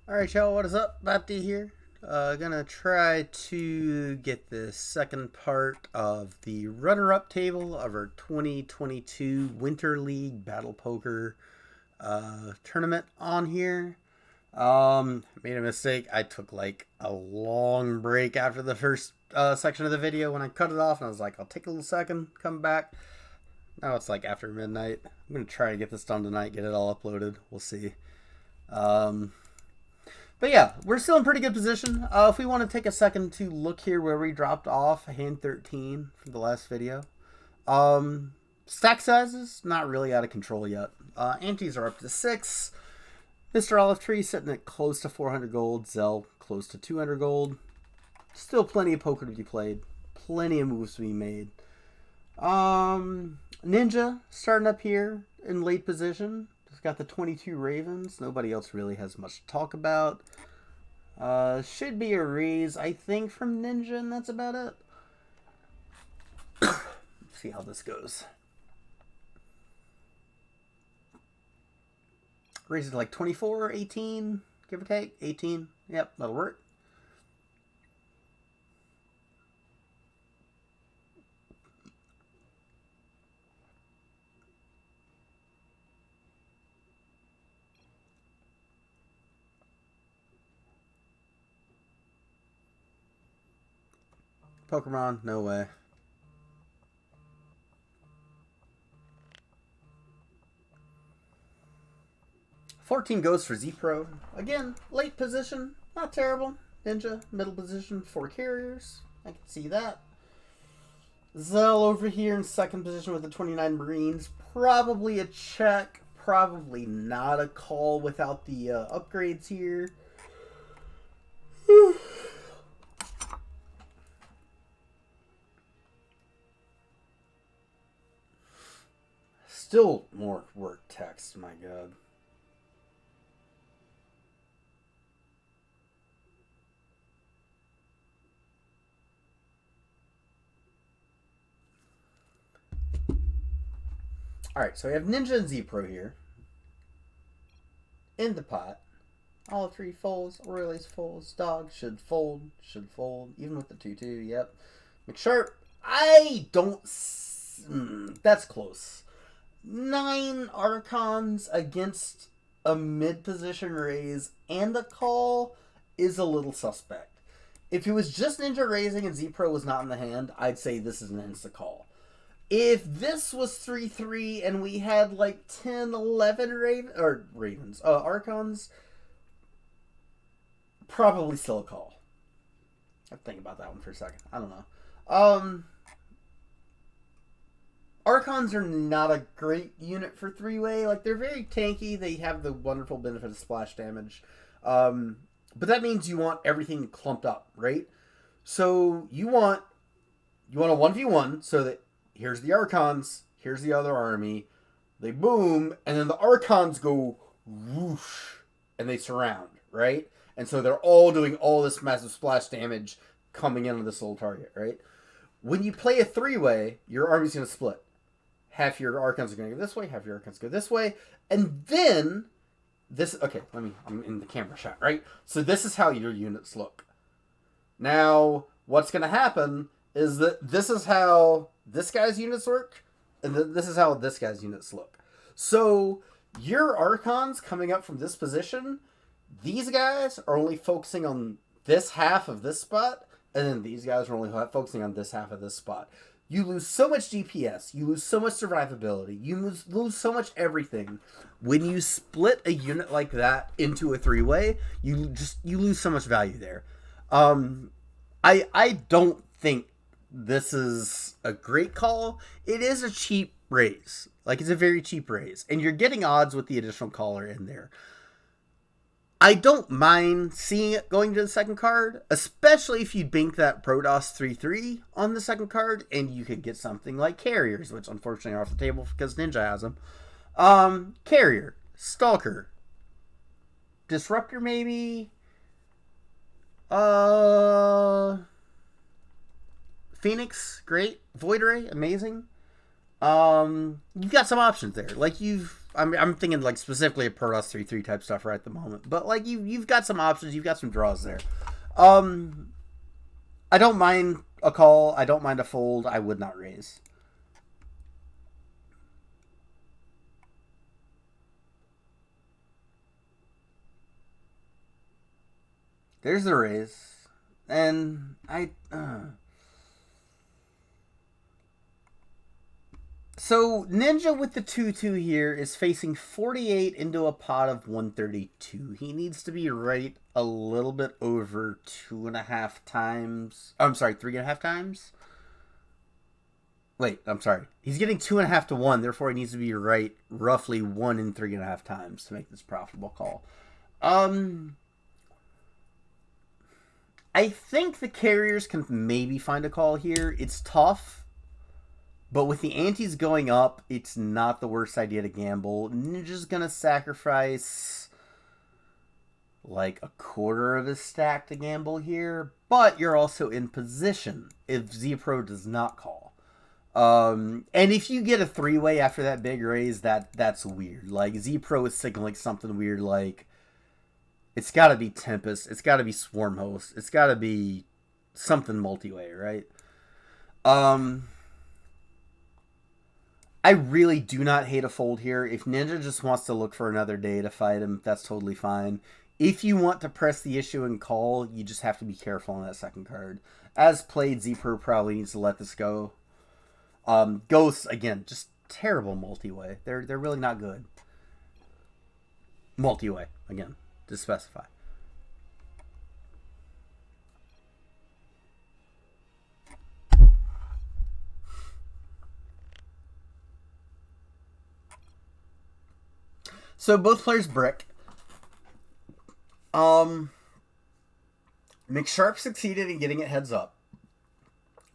Alright, y'all, what is up? Bapti here. Gonna try to get the second part of the runner-up table of our 2022 Winter League Battle Poker tournament on here. Made a mistake. I took like a long break after the first section of the video when I cut it off, and I was like, I'll take a little second, come back. Now it's like after midnight. I'm gonna try to get this done tonight, get it all uploaded. We'll see. Um, But yeah, we're still in pretty good position. If we want to take a second to look here where we dropped off, hand 13 from the last video. Stack sizes, not really out of control yet. Antes are up to 6. Mr. Olive Tree sitting at close to 400 gold. Zell close to 200 gold. Still plenty of poker to be played. Plenty of moves to be made. Ninja starting up here in late position. Got the 22 Ravens. Nobody else really has much to talk about. Should be a raise, I think, from Ninja, and that's about it. Let's see how this goes. Raises like 24, 18, give or take. 18. Yep, that'll work. Pokemon, no way. $14 goes for Z-Pro. Again, late position, not terrible. Ninja, middle position, 4 carriers. I can see that. Zell over here in second position with the 29 Marines. Probably a check. Probably not a call without the upgrades here. Still more work text, my god. Alright, so we have Ninja and Z-Pro here. In the pot. All 3 folds, Royalist folds, Dog should fold, even with the 2-2, yep. McSharp, I don't... that's close. 9 Archons against a mid-position raise and a call is a little suspect. If it was just Ninja raising and Z-Pro was not in the hand, I'd say this is an insta-call. If this was 3-3 and we had like 10, 11 Archons, probably still a call. I have to think about that one for a second. I don't know. Archons are not a great unit for 3-way. Like, they're very tanky. They have the wonderful benefit of splash damage. But that means you want everything clumped up, right? So you want a 1v1 so that here's the Archons, here's the other army. They boom, and then the Archons go whoosh, and they surround, right? And so they're all doing all this massive splash damage coming into this little target, right? When you play a 3-way, your army's going to split. Half your Archons are going to go this way, half your Archons go this way, and then this... Okay, I'm in the camera shot, right? So this is how your units look. Now, what's going to happen is that this is how this guy's units work, and this is how this guy's units look. So your Archons coming up from this position, these guys are only focusing on this half of this spot, and then these guys are only focusing on this half of this spot. You lose so much DPS, you lose so much survivability, you lose so much everything. When you split a unit like that into a 3-way, you lose so much value there. I don't think this is a great call. It is a cheap raise. Like, it's a very cheap raise. And you're getting odds with the additional caller in there. I don't mind seeing it going to the second card, especially if you bink that Protoss 3-3 on the second card, and you could get something like Carriers, which unfortunately are off the table because Ninja has them. Carrier, Stalker, Disruptor maybe, Phoenix, great. Void Ray, amazing. You've got some options there. Like, you've I'm thinking like specifically of Protoss 3/3 type stuff right at the moment. But like you've got some options, you've got some draws there. Um, I don't mind a call. I don't mind a fold. I would not raise. There's the raise, and I. So Ninja with the 2/2 here is facing 48 into a pot of 132. He needs to be right a little bit over 2.5 times. I'm sorry, 3.5 times. Wait, I'm sorry. He's getting 2.5 to 1, therefore he needs to be right roughly 1 in 3.5 times to make this profitable call. I think the carriers can maybe find a call here. It's tough, but with the antes going up, it's not the worst idea to gamble. Ninja's gonna sacrifice like a quarter of his stack to gamble here, but you're also in position if Z-Pro does not call. And if you get a three-way after that big raise, that's weird. Like Z-Pro is signaling something weird, like it's got to be Tempest, it's got to be Swarm Host, it's got to be something multi-way, right? I really do not hate a fold here. If Ninja just wants to look for another day to fight him, that's totally fine. If you want to press the issue and call, you just have to be careful on that second card. As played, Z-Pro probably needs to let this go. Ghosts, again, just terrible multi-way. They're really not good. Multi-way, again, to specify. So both players brick. McSharp succeeded in getting it heads up,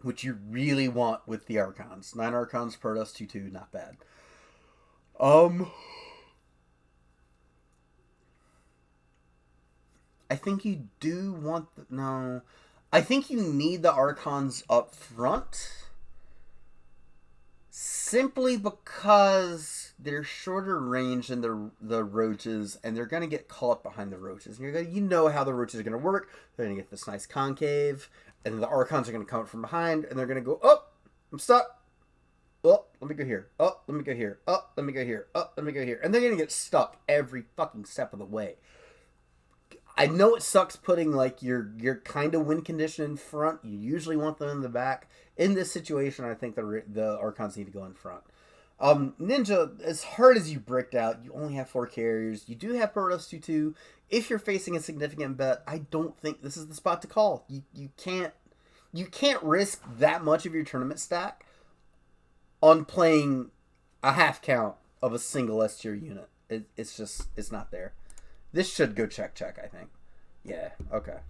which you really want with the Archons. 9 Archons, Protoss 2/2, not bad. I think you do want no. I think you need the Archons up front. Simply because they're shorter range than the roaches, and they're gonna get caught behind the roaches. And you know how the roaches are gonna work. They're gonna get this nice concave, and then the Archons are gonna come from behind, and they're gonna go, oh, I'm stuck. Oh, let me go here. Oh, let me go here. Oh, let me go here. Oh, let me go here. And they're gonna get stuck every fucking step of the way. I know it sucks putting like your kind of win condition in front. You usually want them in the back. In this situation, I think the Archons need to go in front. Ninja, as hard as you bricked out, you only have 4 carriers. You do have Protoss 2/2. If you're facing a significant bet, I don't think this is the spot to call. You can't risk that much of your tournament stack on playing a half count of a single S tier unit. It's not there. This should go check, I think. Yeah, okay.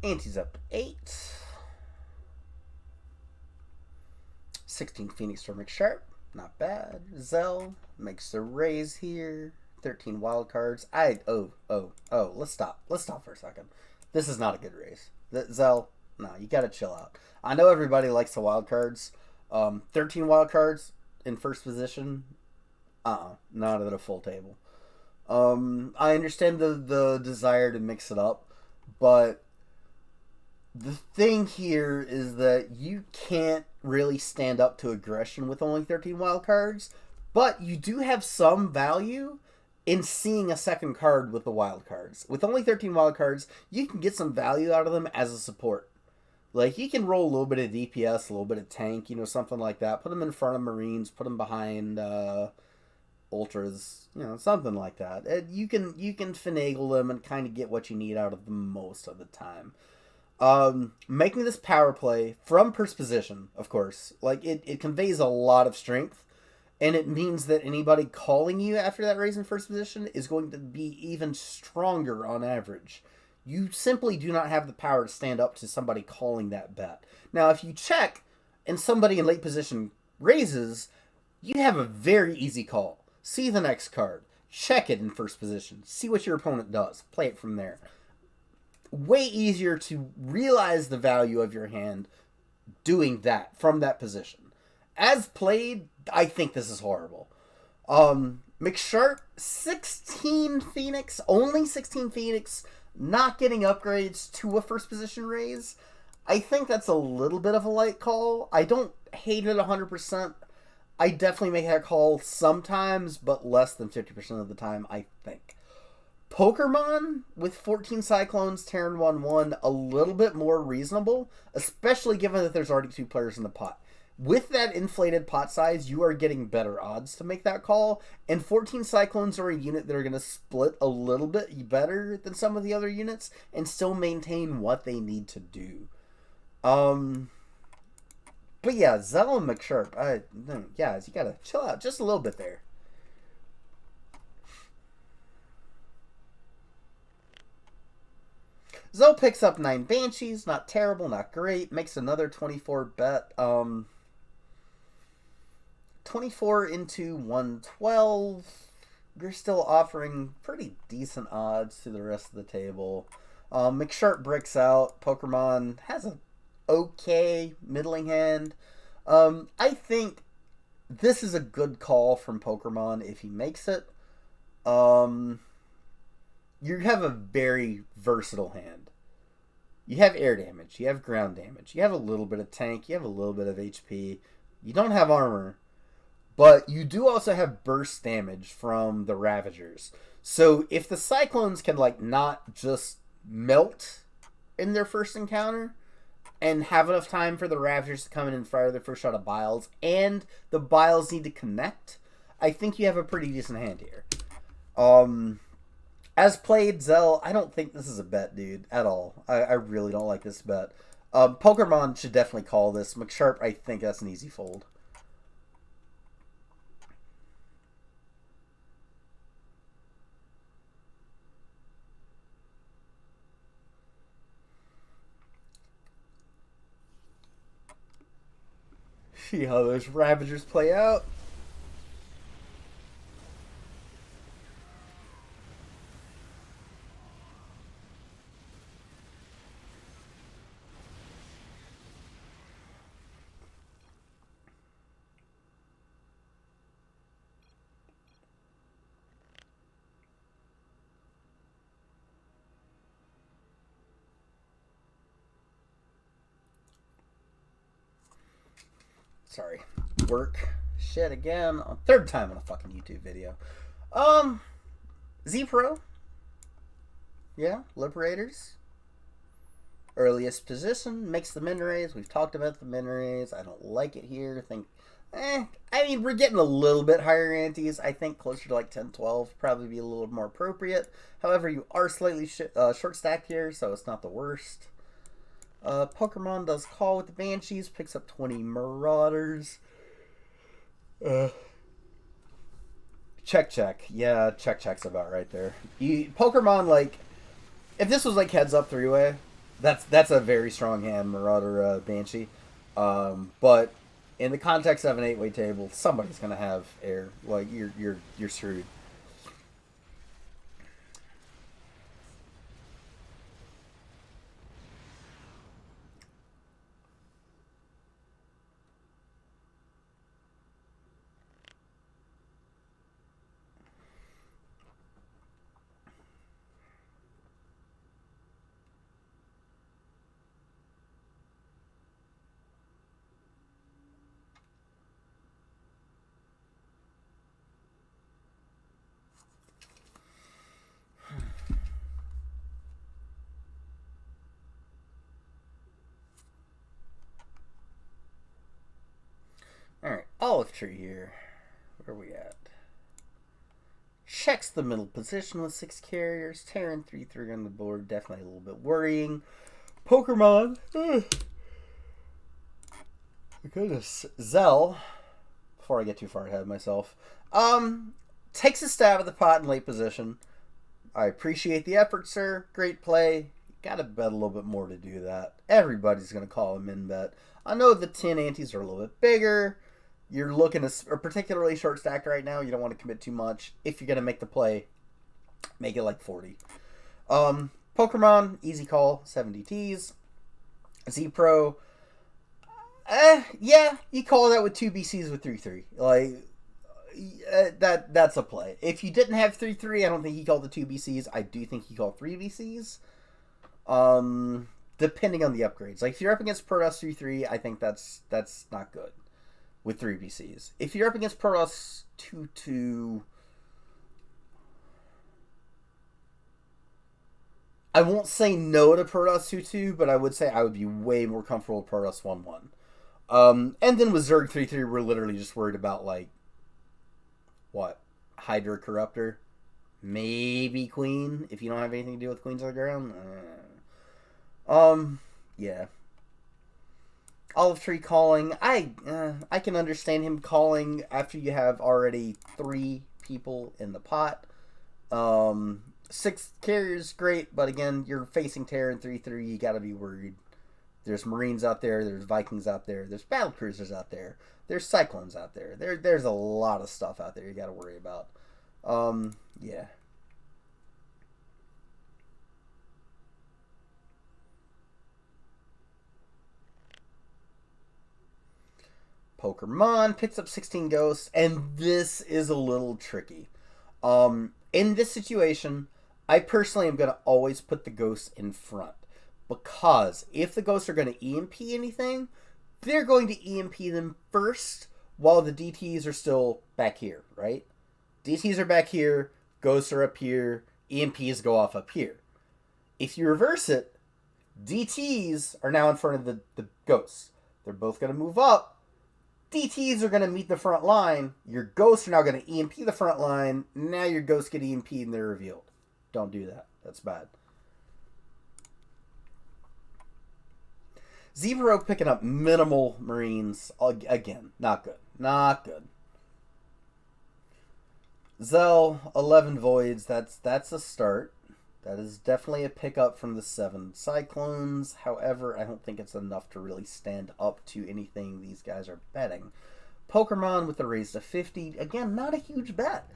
Ante's up 8. 16 Phoenix for McSharp. Not bad. Zell makes the raise here. 13 wild cards. Let's stop. Let's stop for a second. This is not a good raise. Zell, no, you gotta chill out. I know everybody likes the wild cards. 13 wild cards in first position. Not at a full table. I understand the desire to mix it up, but the thing here is that you can't really stand up to aggression with only 13 wild cards, but you do have some value in seeing a second card with the wild cards. With only 13 wild cards, you can get some value out of them as a support. Like, you can roll a little bit of DPS, a little bit of tank, something like that. Put them in front of Marines, put them behind Ultras, something like that. And you can finagle them and kind of get what you need out of them most of the time. Making this power play from first position, of course, like it conveys a lot of strength, and it means that anybody calling you after that raise in first position is going to be even stronger on average. You simply do not have the power to stand up to somebody calling that bet. Now, if you check and somebody in late position raises, you have a very easy call. See the next card. Check it in first position. See what your opponent does. Play it from there. Way easier to realize the value of your hand doing that from that position. As played, I think this is horrible. McSharp, 16 Phoenix, only 16 Phoenix, not getting upgrades to a first position raise. I think that's a little bit of a light call. I don't hate it 100%. I definitely make that call sometimes, but less than 50% of the time, I think. Pokemon with 14 Cyclones, Terran 1-1, a little bit more reasonable, especially given that there's already 2 players in the pot. With that inflated pot size, you are getting better odds to make that call, and 14 Cyclones are a unit that are going to split a little bit better than some of the other units and still maintain what they need to do. But yeah, Zell and McSharp, guys, you got to chill out just a little bit there. Zoe picks up 9 Banshees. Not terrible, not great. Makes another 24 bet. 24 into 112. You're still offering pretty decent odds to the rest of the table. McSharp bricks out. Pokemon has an okay middling hand. I think this is a good call from Pokemon if he makes it. You have a very versatile hand. You have air damage, you have ground damage, you have a little bit of tank, you have a little bit of HP, you don't have armor, but you do also have burst damage from the Ravagers. So if the Cyclones can like not just melt in their first encounter and have enough time for the Ravagers to come in and fire their first shot of Biles, and the Biles need to connect, I think you have a pretty decent hand here. As played, Zell, I don't think this is a bet, dude, at all. I really don't like this bet. Pokemon should definitely call this. McSharp, I think that's an easy fold. See how those Ravagers play out. Sorry. Work. Shit again. Third time on a fucking YouTube video. Z-Pro. Yeah, Liberators. Earliest position. Makes the min raise. We've talked about the min raise. I don't like it here. I mean, we're getting a little bit higher antes. I think closer to like 10, 12 probably be a little more appropriate. However, you are slightly short stacked here, so it's not the worst. Pokemon does call with the Banshees, picks up 20 Marauders. Check. Yeah, check's about right there. Pokemon, like, if this was like heads up 3-way, that's a very strong hand, Marauder Banshee. But in the context of an 8-way table, somebody's gonna have air. Like you're screwed. Alright, Olive Tree here. Where are we at? Checks the middle position with 6 carriers. Terran 3-3 on the board. Definitely a little bit worrying. Pokemon. Goodness. Zell, before I get too far ahead of myself, takes a stab at the pot in late position. I appreciate the effort, sir. Great play. Gotta bet a little bit more to do that. Everybody's gonna call a min bet. I know the 10 antes are a little bit bigger. You're looking at a particularly short stack right now. You don't want to commit too much. If you're gonna make the play, make it like 40. Pokemon, easy call, 70 Ts. Z Pro, yeah, you call that with 2 BCs with 3-3. Like, that's a play. If you didn't have 3-3, I don't think he called the 2 BCs. I do think he called 3 BCs. Depending on the upgrades. Like, if you're up against Protoss 3-3, I think that's not good with 3 BCs. If you're up against Protoss 2-2, I won't say no to Protoss 2-2, but I would say I would be way more comfortable with Protoss 1-1. And then with Zerg 3-3, we're literally just worried about, like, what? Hydra Corruptor? Maybe Queen, if you don't have anything to do with Queens on the ground. Yeah. Olive Tree calling. I can understand him calling after you have already 3 people in the pot. 6 carriers, great, but again, you're facing Terra in 3-3, you gotta be worried. There's Marines out there, there's Vikings out there, there's Battle Cruisers out there, there's Cyclones out there. There's a lot of stuff out there you gotta worry about. Yeah. Pokemon picks up 16 ghosts, and this is a little tricky. In this situation, I personally am going to always put the ghosts in front. Because if the ghosts are going to EMP anything, they're going to EMP them first while the DTs are still back here, right? DTs are back here, ghosts are up here, EMPs go off up here. If you reverse it, DTs are now in front of the ghosts. They're both going to move up. DTs are going to meet the front line. Your ghosts are now going to EMP the front line. Now your ghosts get EMP'd and they're revealed. Don't do that. That's bad. Zebro picking up minimal Marines. Again, not good. Not good. Zell, 11 Voids. That's a start. That is definitely a pickup from the 7 Cyclones. However, I don't think it's enough to really stand up to anything these guys are betting. Pokemon with the raise to 50. Again, not a huge bet.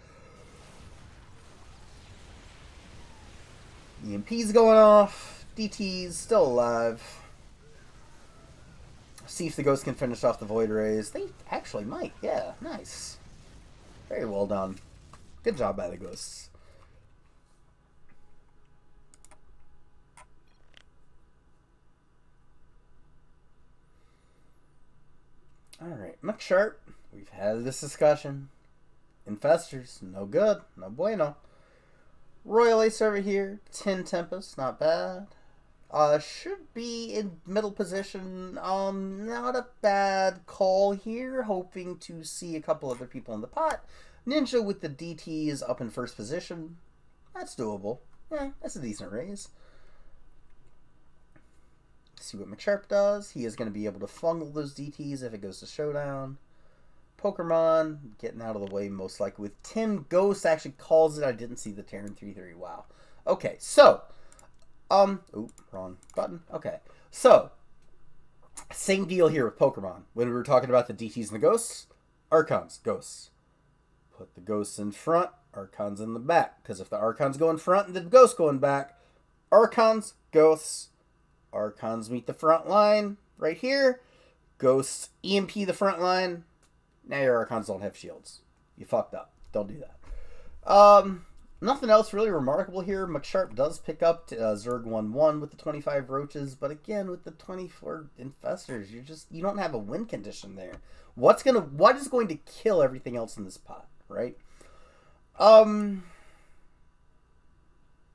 EMP's going off. DT's still alive. See if the Ghost can finish off the Void Rays. They actually might. Yeah, nice. Very well done. Good job by the Ghosts. Alright, McSharp. We've had this discussion. Infestors, no good. No bueno. Royal Ace over here. 10 Tempest, not bad. Should be in middle position. Not a bad call here. Hoping to see a couple other people in the pot. Ninja with the DTs up in first position. That's doable. Yeah, that's a decent raise. See what McSharp does. He is going to be able to fungal those DTs if it goes to showdown. Pokemon getting out of the way most likely with 10 Ghosts actually calls it. I didn't see the Terran 3-3. Wow. Okay, so oop, wrong button. Okay. So same deal here with Pokemon. When we were talking about the DTs and the Ghosts, Archons, Ghosts. Put the Ghosts in front, Archons in the back. Because if the Archons go in front and the Ghosts go in back, Archons, Ghosts, Archons meet the front line right here. Ghosts EMP the front line. Now your Archons don't have shields. You fucked up. Don't do that. Nothing else really remarkable here. McSharp does pick up Zerg 1-1 with the 25 roaches, but again with the 24 infestors, you don't have a win condition there. What is going to kill everything else in this pot, right?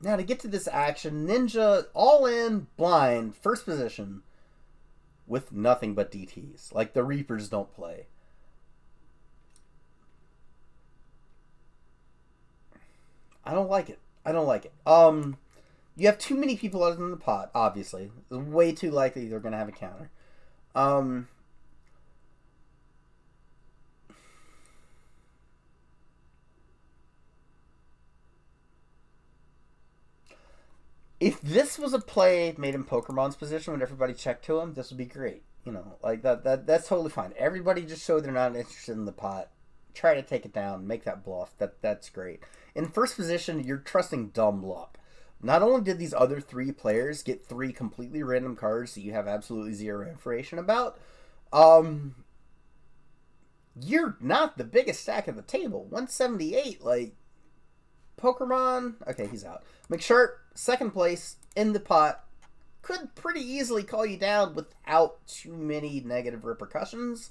Now to get to this action, Ninja all in blind, first position, with nothing but DTs. Like the Reapers don't play. I don't like it. You have too many people other than the pot, obviously. It's way too likely they're going to have a counter. Um, if this was a play made in Pokemon's position when everybody checked to him, this would be great. You know, like that's totally fine. Everybody just showed they're not interested in the pot. Try to take it down, make that bluff. That's great. In first position, you're trusting dumb luck. Not only did these other three players get three completely random cards that you have absolutely zero information about, you're not the biggest stack at the table. 178, like Pokemon. Okay, he's out. McSharp, second place in the pot, could pretty easily call you down without too many negative repercussions.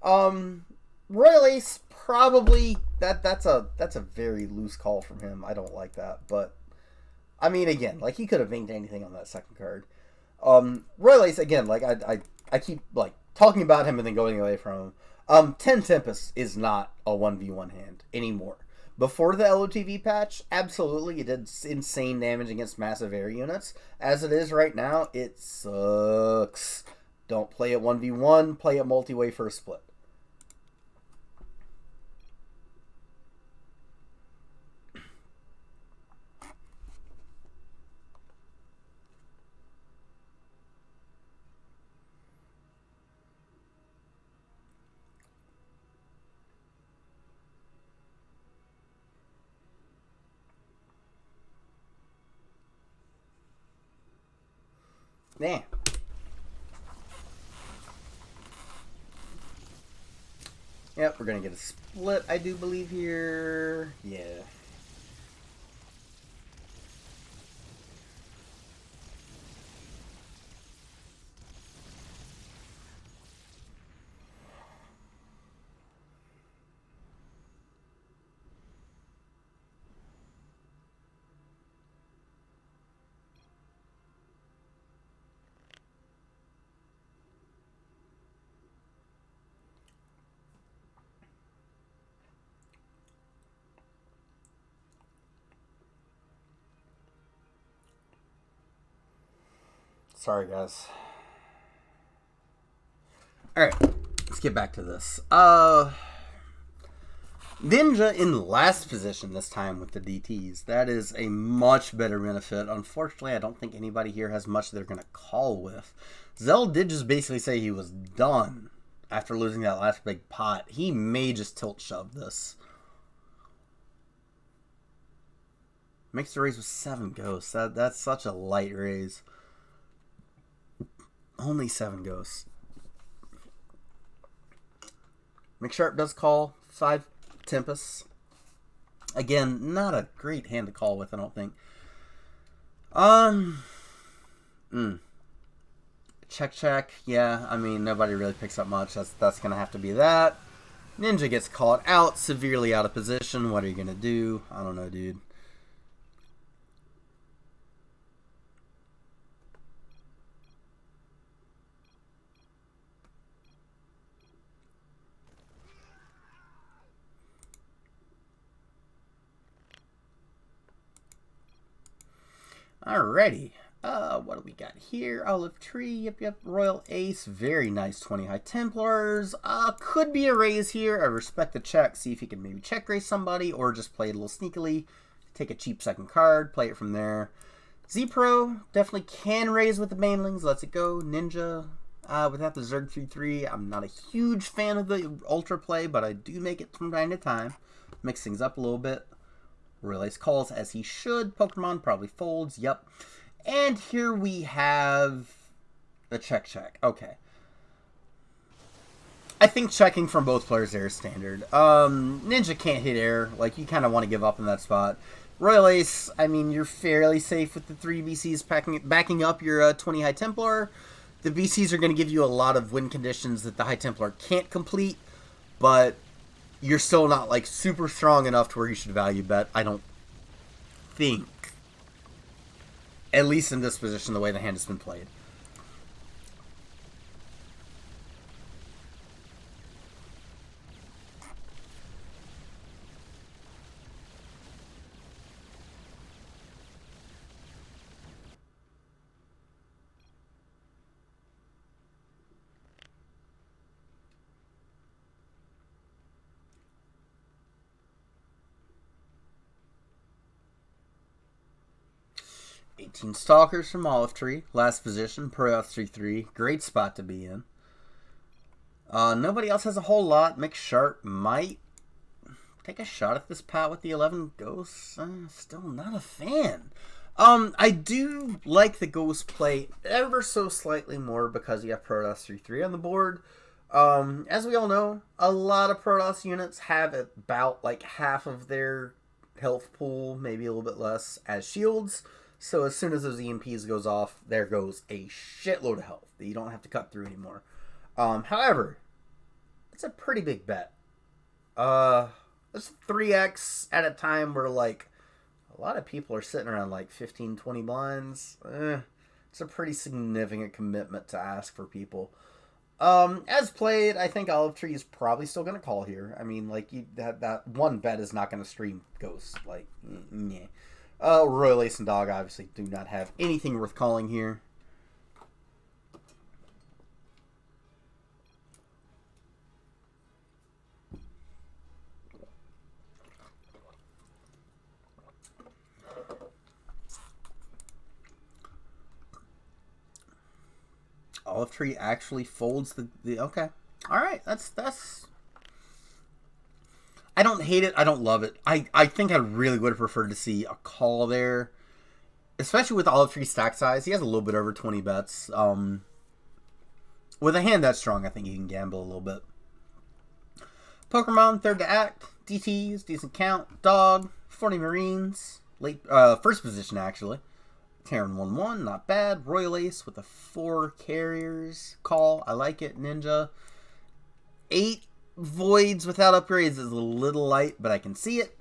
Royal Ace, probably that's a very loose call from him. I don't like that, but I mean, again, like he could have inked anything on that second card. Royal Ace, again, like I keep like talking about him and then going away from him. 10 Tempest is not a 1v1 hand anymore. Before the LOTV patch, absolutely, it did insane damage against massive air units. As it is right now, it sucks. Don't play it 1v1, play it multi-way for a split. Nah. Yep, we're going to get a split, I do believe, here. Yeah. Sorry, guys. Alright, let's get back to this. Ninja in last position this time with the DTs. That is a much better benefit. Unfortunately, I don't think anybody here has much they're going to call with. Zell did just basically say he was done after losing that last big pot. He may just tilt shove this. Makes the raise with 7 ghosts. That's such a light raise. Only 7 ghosts. McSharp does call 5 Tempest. Again, not a great hand to call with, I don't think. Check. Yeah, I mean, nobody really picks up much. That's going to have to be that. Ninja gets caught out, severely out of position. What are you going to do? I don't know, dude. Alrighty. What do we got here? Olive Tree, yep. Royal Ace, very nice 20 High Templars. Could be a raise here. I respect the check. See if he can maybe check raise somebody or just play it a little sneakily. Take a cheap second card, play it from there. Z-Pro definitely can raise with the mainlings. Lets it go. Ninja, without the Zerg 3-3, I'm not a huge fan of the Ultra play, but I do make it from time to time. Mix things up a little bit. Royal Ace calls as he should. Pokemon probably folds. Yep. And here we have a check. Okay. I think checking from both players there is standard. Ninja can't hit air. Like, you kind of want to give up in that spot. Royal Ace, I mean, you're fairly safe with the 3 BCs backing up your 20 High Templar. The BCs are going to give you a lot of win conditions that the High Templar can't complete, but you're still not, like, super strong enough to where you should value bet, I don't think. At least in this position, the way the hand has been played. 18 Stalkers from Olive Tree. Last position, Pro 3-3. Great spot to be in. Nobody else has a whole lot. Mick Sharp might take a shot at this pot with the 11 ghosts. Still not a fan. I do like the ghost play ever so slightly more because you have Protoss 3-3 on the board. As we all know, a lot of Protoss units have about like half of their health pool, maybe a little bit less, as shields. So as soon as those EMPs goes off, there goes a shitload of health that you don't have to cut through anymore. However, it's a pretty big bet. It's 3x at a time where like a lot of people are sitting around like 15, 20 blinds. It's a pretty significant commitment to ask for people. As played, I think Olive Tree is probably still going to call here. I mean, like, that one bet is not going to stream Ghost. Like, yeah. Royal Ace and Dog obviously do not have anything worth calling here. Olive Tree actually folds the okay. All right, that's. I don't hate it. I don't love it. I think I really would have preferred to see a call there, especially with Olive Tree's stack size. He has a little bit over 20 bets. With a hand that strong, I think he can gamble a little bit. Pokemon, third to act. DTs, decent count. Dog, 40 Marines. Late, first position actually. Terran 1-1, not bad. Royal Ace with the 4 carriers. Call, I like it. Ninja. 8 voids without upgrades is a little light, but I can see it.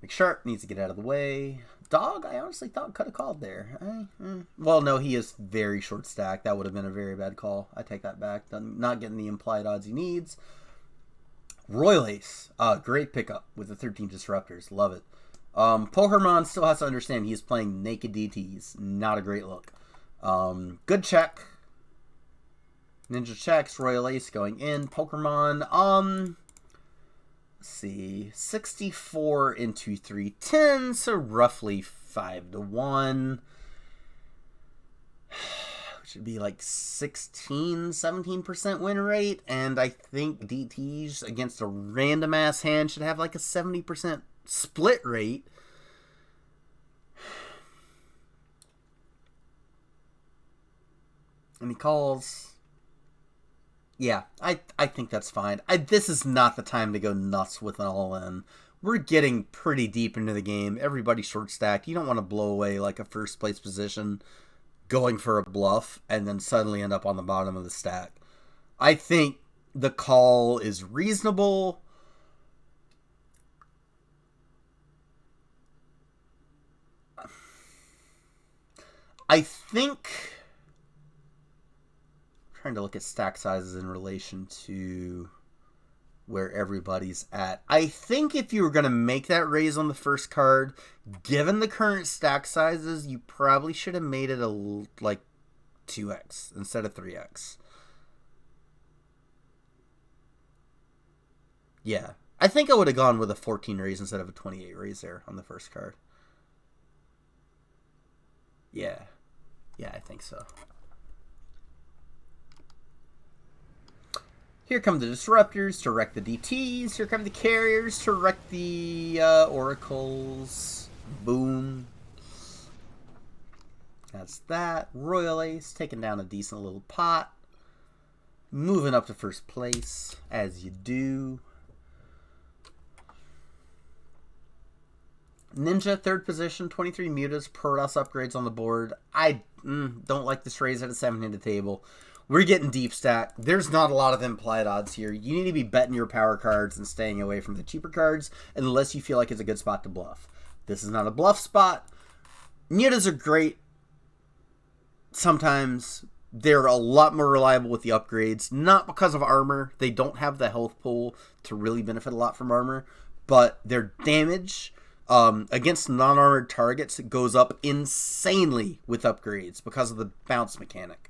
McSharp needs to get out of the way. Dog, I honestly thought could have called there. Well, no, he is very short stack. That would have been a very bad call. I take that back. Not getting the implied odds he needs. Royal Ace, great pickup with the 13 disruptors. Love it. Pokemon still has to understand he's playing naked DTs. Not a great look. Good check. Ninja checks. Royal Ace going in. Pokemon, let's see. 64 into 310, so roughly 5-1. Should be like 17% win rate. And I think DTs against a random ass hand should have like a 70% split rate. And he calls. Yeah, I think that's fine. This is not the time to go nuts with an all-in. We're getting pretty deep into the game. Everybody's short stacked. You don't want to blow away like a first place position going for a bluff and then suddenly end up on the bottom of the stack. I think the call is reasonable. I think, I'm trying to look at stack sizes in relation to where everybody's at. I think if you were going to make that raise on the first card, given the current stack sizes, you probably should have made it like 2x instead of 3x. Yeah. I think I would have gone with a 14 raise instead of a 28 raise there on the first card. Yeah. Yeah, I think so. Here come the disruptors to wreck the DTs. Here come the carriers to wreck the oracles. Boom. That's that. Royal Ace taking down a decent little pot. Moving up to first place, as you do. Ninja, third position, 23 mutas, Protoss upgrades on the board. I don't like this raise at a 7-handed table. We're getting deep stack. There's not a lot of implied odds here. You need to be betting your power cards and staying away from the cheaper cards unless you feel like it's a good spot to bluff. This is not a bluff spot. Mutas are great. Sometimes they're a lot more reliable with the upgrades. Not because of armor. They don't have the health pool to really benefit a lot from armor. But their damage against non-armored targets goes up insanely with upgrades because of the bounce mechanic.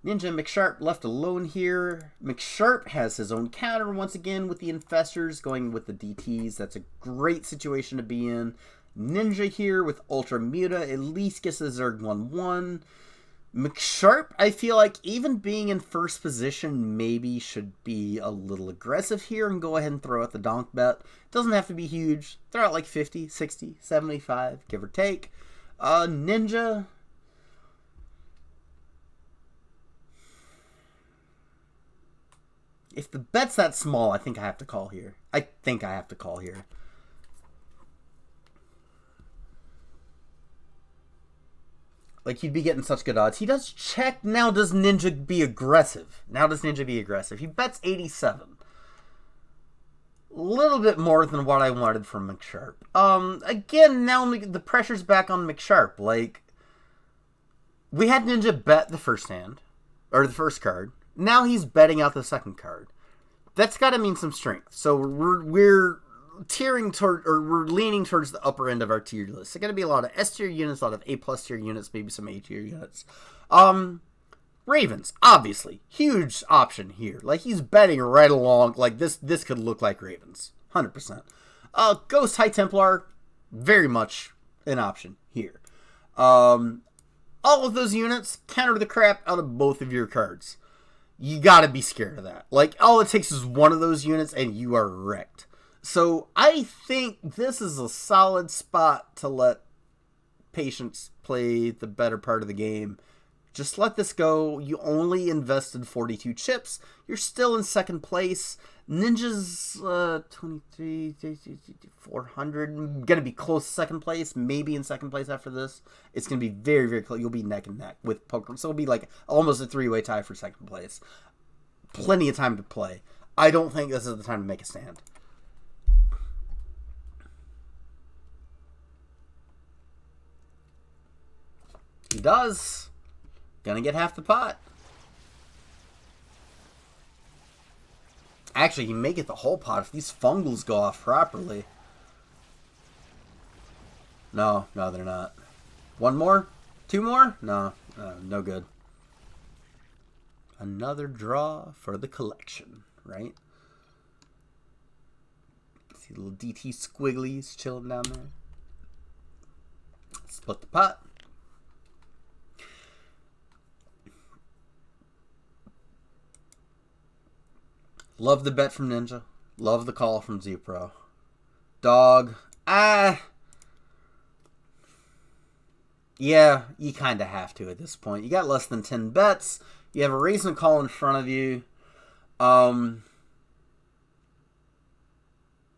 Ninja and McSharp left alone here. McSharp has his own counter once again with the Infestors going with the DTs. That's a great situation to be in. Ninja here with Ultra Muta at least gets the Zerg 1/1. McSharp, I feel like even being in first position maybe should be a little aggressive here and go ahead and throw out the donk bet. Doesn't have to be huge. Throw out like 50, 60, 75, give or take. Ninja. If the bet's that small, I think I have to call here. Like, he'd be getting such good odds. He does check. Now does Ninja be aggressive? He bets 87. A little bit more than what I wanted from McSharp. Again, now the pressure's back on McSharp. Like, we had Ninja bet the first hand, or the first card. Now he's betting out the second card. That's got to mean some strength. So we're tiering toward, or we're leaning towards the upper end of our tier list. There's going to be a lot of S tier units, a lot of A plus tier units, maybe some A tier units. Ravens, obviously, huge option here. Like, he's betting right along. Like, this could look like Ravens, 100%. Ghost High Templar, very much an option here. All of those units counter the crap out of both of your cards. You gotta be scared of that. Like, all it takes is one of those units and you are wrecked. So I think this is a solid spot to let patience play the better part of the game. Just let this go. You only invested 42 chips. You're still in second place. Ninja's 23, 400. Gonna be close to second place. Maybe in second place after this. It's gonna be very, very close. You'll be neck and neck with Poker. So it'll be like almost a three-way tie for second place. Plenty of time to play. I don't think this is the time to make a stand. He does. Gonna get half the pot. Actually, he may get the whole pot if these fungals go off properly. No, they're not. One more? Two more? No, no good. Another draw for the collection, right? See little DT squigglies chilling down there. Split the pot. Love the bet from Ninja. Love the call from Z-Pro. Dog. Yeah, you kind of have to at this point. You got less than 10 bets. You have a raise and call in front of you. No,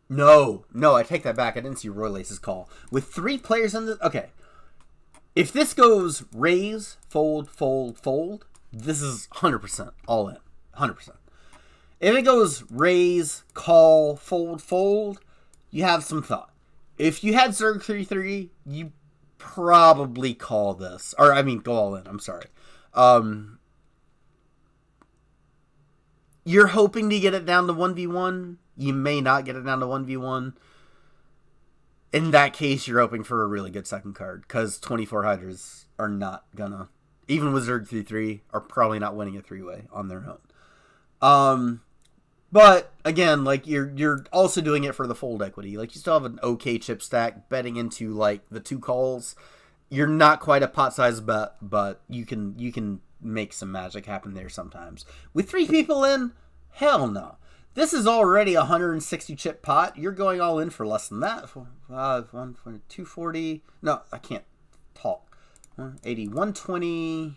I take that back. I didn't see Roy Lace's call. With 3 players in the... Okay. If this goes raise, fold, fold, fold, this is 100% all in. 100%. If it goes raise, call, fold, fold, you have some thought. If you had Zerg 3-3, you probably call this. Or, I mean, go all in. I'm sorry. You're hoping to get it down to 1v1. You may not get it down to 1v1. In that case, you're hoping for a really good second card. Because 24 Hydras are not gonna, even with Zerg 3-3, are probably not winning a 3-way on their own. But again, like you're also doing it for the fold equity. Like, you still have an okay chip stack, betting into like the 2 calls. You're not quite a pot size bet, but you can make some magic happen there sometimes. With 3 people in, hell no. This is already a 160 chip pot. You're going all in for less than that. 240. No, I can't talk. 180, 120.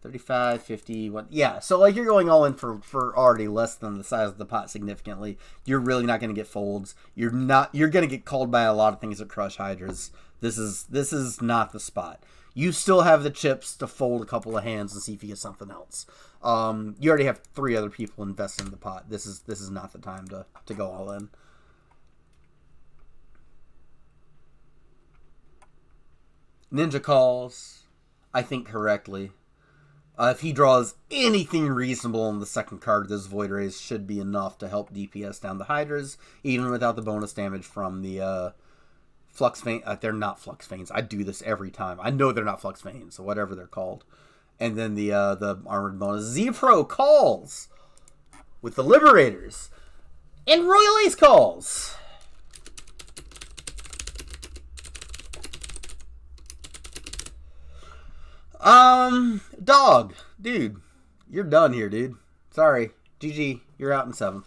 35, 50, what? Yeah, so like you're going all in for already less than the size of the pot significantly. You're really not going to get folds. You're going to get called by a lot of things that crush Hydras. This is not the spot. You still have the chips to fold a couple of hands and see if you get something else. You already have 3 other people invested in the pot. This is not the time to go all in. Ninja calls, I think correctly. If he draws anything reasonable on the second card, this Void Rays should be enough to help DPS down the Hydras, even without the bonus damage from the Flux Vein. They're not Flux Veins. I do this every time. I know they're not Flux Veins, so whatever they're called. And then the armored bonus. Z-Pro calls with the Liberators. And Royal Ace calls. Dog. Dude, you're done here, dude. Sorry. GG, you're out in 7th.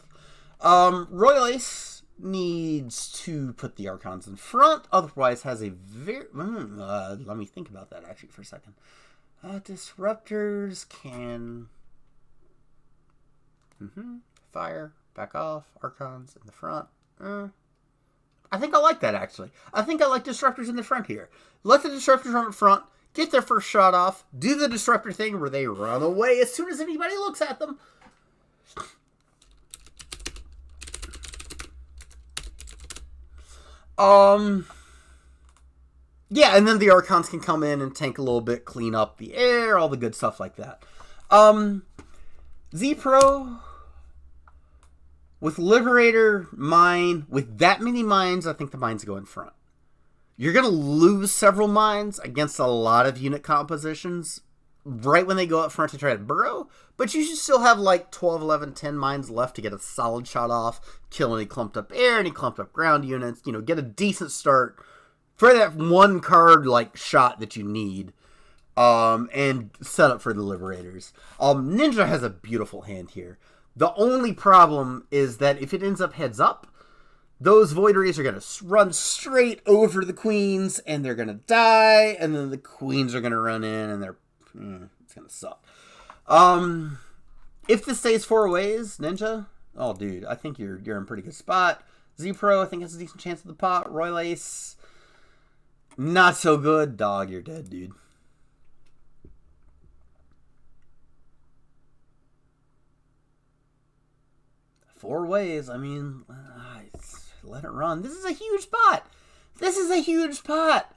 Royal Ace needs to put the Archons in front, otherwise has a very... let me think about that actually for a second. Disruptors can... Fire, back off, Archons in the front. I think I like that, actually. I think I like Disruptors in the front here. Let the Disruptors run up front, get their first shot off, do the Disruptor thing where they run away as soon as anybody looks at them. Yeah, and then the Archons can come in and tank a little bit, clean up the air, all the good stuff like that. Z-Pro, with Liberator, Mine, with that many mines, I think the mines go in front. You're going to lose several mines against a lot of unit compositions right when they go up front to try to burrow, but you should still have like 12, 11, 10 mines left to get a solid shot off, kill any clumped up air, any clumped up ground units, get a decent start for that one card like shot that you need, and set up for the Liberators. Ninja has a beautiful hand here. The only problem is that if it ends up heads up, those Void Rays are going to run straight over the Queens, and they're going to die, and then the Queens are going to run in, and it's going to suck. If this stays 4 ways, Ninja, oh, dude, I think you're in a pretty good spot. Z-Pro, I think has a decent chance of the pot. Royal Ace, not so good. Dog, you're dead, dude. Four ways, I mean, let it run. This is a huge pot. This is a huge pot.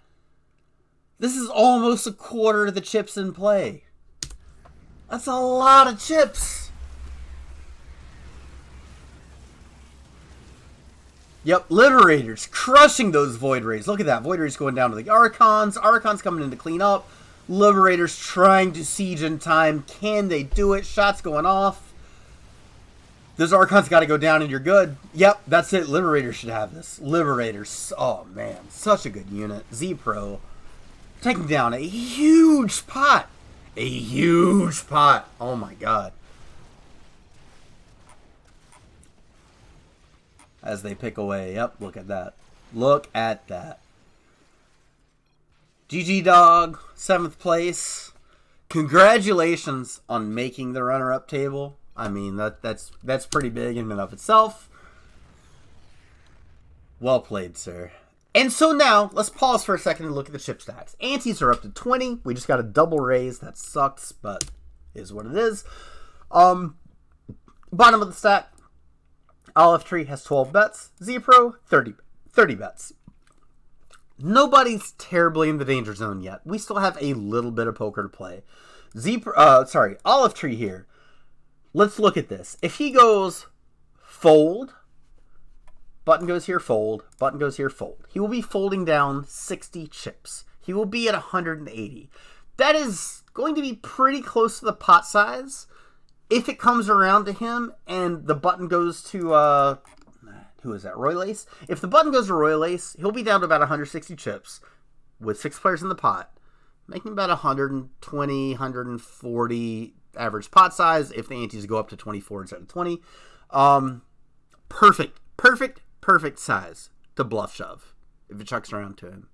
This is almost a quarter of the chips in play. That's a lot of chips. Yep, Liberators crushing those Void Rays. Look at that. Void Rays going down to the Archons. Archons coming in to clean up. Liberators trying to siege in time. Can they do it? Shots going off. Those Archons got to go down and you're good. Yep, that's it. Liberators should have this. Liberators. Oh, man. Such a good unit. Z-Pro. Taking down a huge pot. A huge pot. Oh, my God. As they pick away. Yep, look at that. Look at that. GG Dog. 7th place. Congratulations on making the runner-up table. I mean, that's pretty big in and of itself. Well played, sir. And so now, let's pause for a second and look at the chip stacks. Antes are up to 20. We just got a double raise. That sucks, but is what it is. Bottom of the stack, Olive Tree has 12 bets. Z-Pro, 30 bets. Nobody's terribly in the danger zone yet. We still have a little bit of poker to play. Olive Tree here. Let's look at this. If he goes fold, button goes here, fold, button goes here, fold. He will be folding down 60 chips. He will be at 180. That is going to be pretty close to the pot size. If it comes around to him and the button goes to, who is that, Royal Ace? If the button goes to Royal Ace, he'll be down to about 160 chips with 6 players in the pot, making about 120, 140 average pot size if the antes go up to 24 instead of 20. Perfect size to bluff shove if it chucks around to him.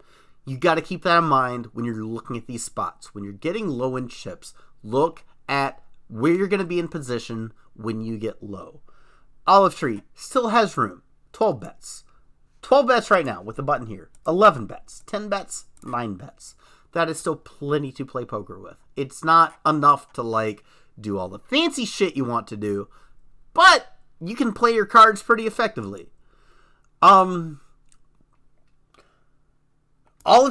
You got to keep that in mind when you're looking at these spots. When you're getting low in chips, look at where you're going to be in position when you get low. Olive Tree still has room. 12 bets. 12 bets right now with the button here. 11 bets. 10 bets. 9 bets. That is still plenty to play poker with. It's not enough to, do all the fancy shit you want to do, but you can play your cards pretty effectively. Olive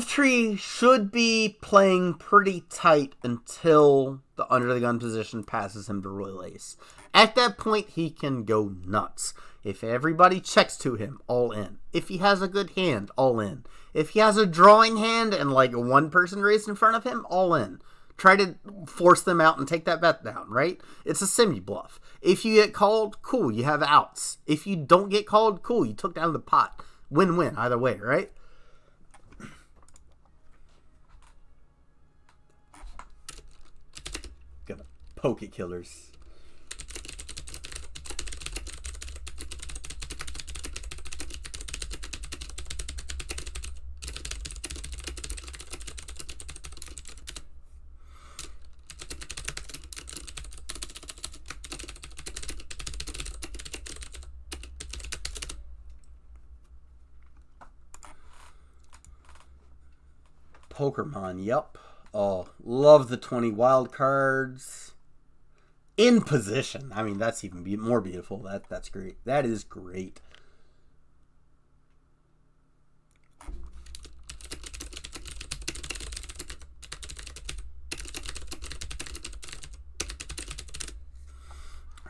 Tree should be playing pretty tight until the under the gun position passes him to Royal Ace. At that point, he can go nuts. If everybody checks to him, all in. If he has a good hand, all in. If he has a drawing hand and one person raised in front of him, all in. Try to force them out and take that bet down, right? It's a semi-bluff. If you get called, cool, you have outs. If you don't get called, cool, you took down the pot. Win-win either way, right? Poke killers. Pokemon, yep. Oh, love the 20 wild cards. In position. I mean, that's even more beautiful. That's great. That is great.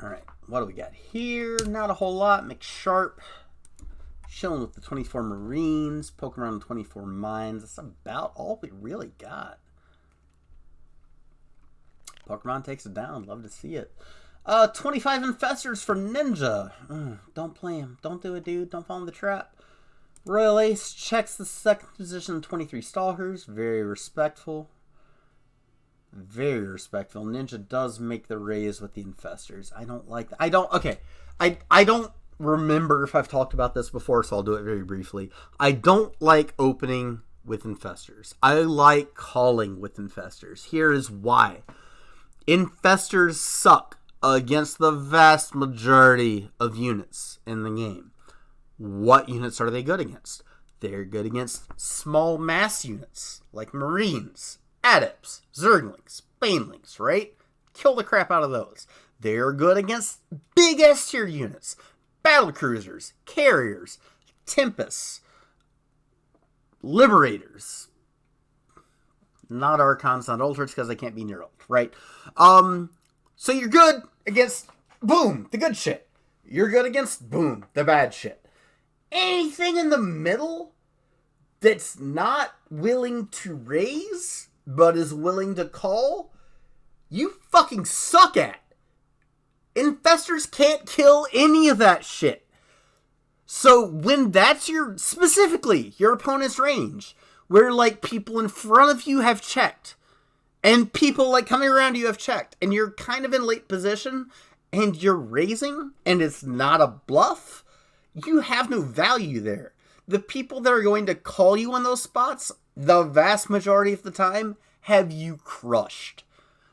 All right, what do we got here? Not a whole lot. McSharp. Chilling with the 24 Marines. Poking around 24 Mines. That's about all we really got. Pokemon takes it down. Love to see it. 25 Infestors for Ninja. Don't play him. Don't do it, dude. Don't fall in the trap. Royal Ace checks the second position. 23 Stalkers. Very respectful. Very respectful. Ninja does make the raise with the Infestors. I don't like that. I don't remember if I've talked about this before, so I'll do it very briefly. I don't like opening with Infestors. I like calling with Infestors. Here is why. Infestors suck against the vast majority of units in the game. What units are they good against? They're good against small mass units like Marines, Adepts, Zerglings, Banelings, right? Kill the crap out of those. They're good against big S tier units. Battle Cruisers, Carriers, Tempests, Liberators. Not Archons, not Ultras, because they can't be near ult, right? So you're good against, boom, the good shit. You're good against, boom, the bad shit. Anything in the middle that's not willing to raise, but is willing to call, you fucking suck at. Infestors can't kill any of that shit. So when that's specifically your opponent's range, where like people in front of you have checked, and people like coming around you have checked, and you're kind of in late position, and you're raising, and it's not a bluff, you have no value there. The people that are going to call you on those spots, the vast majority of the time, have you crushed.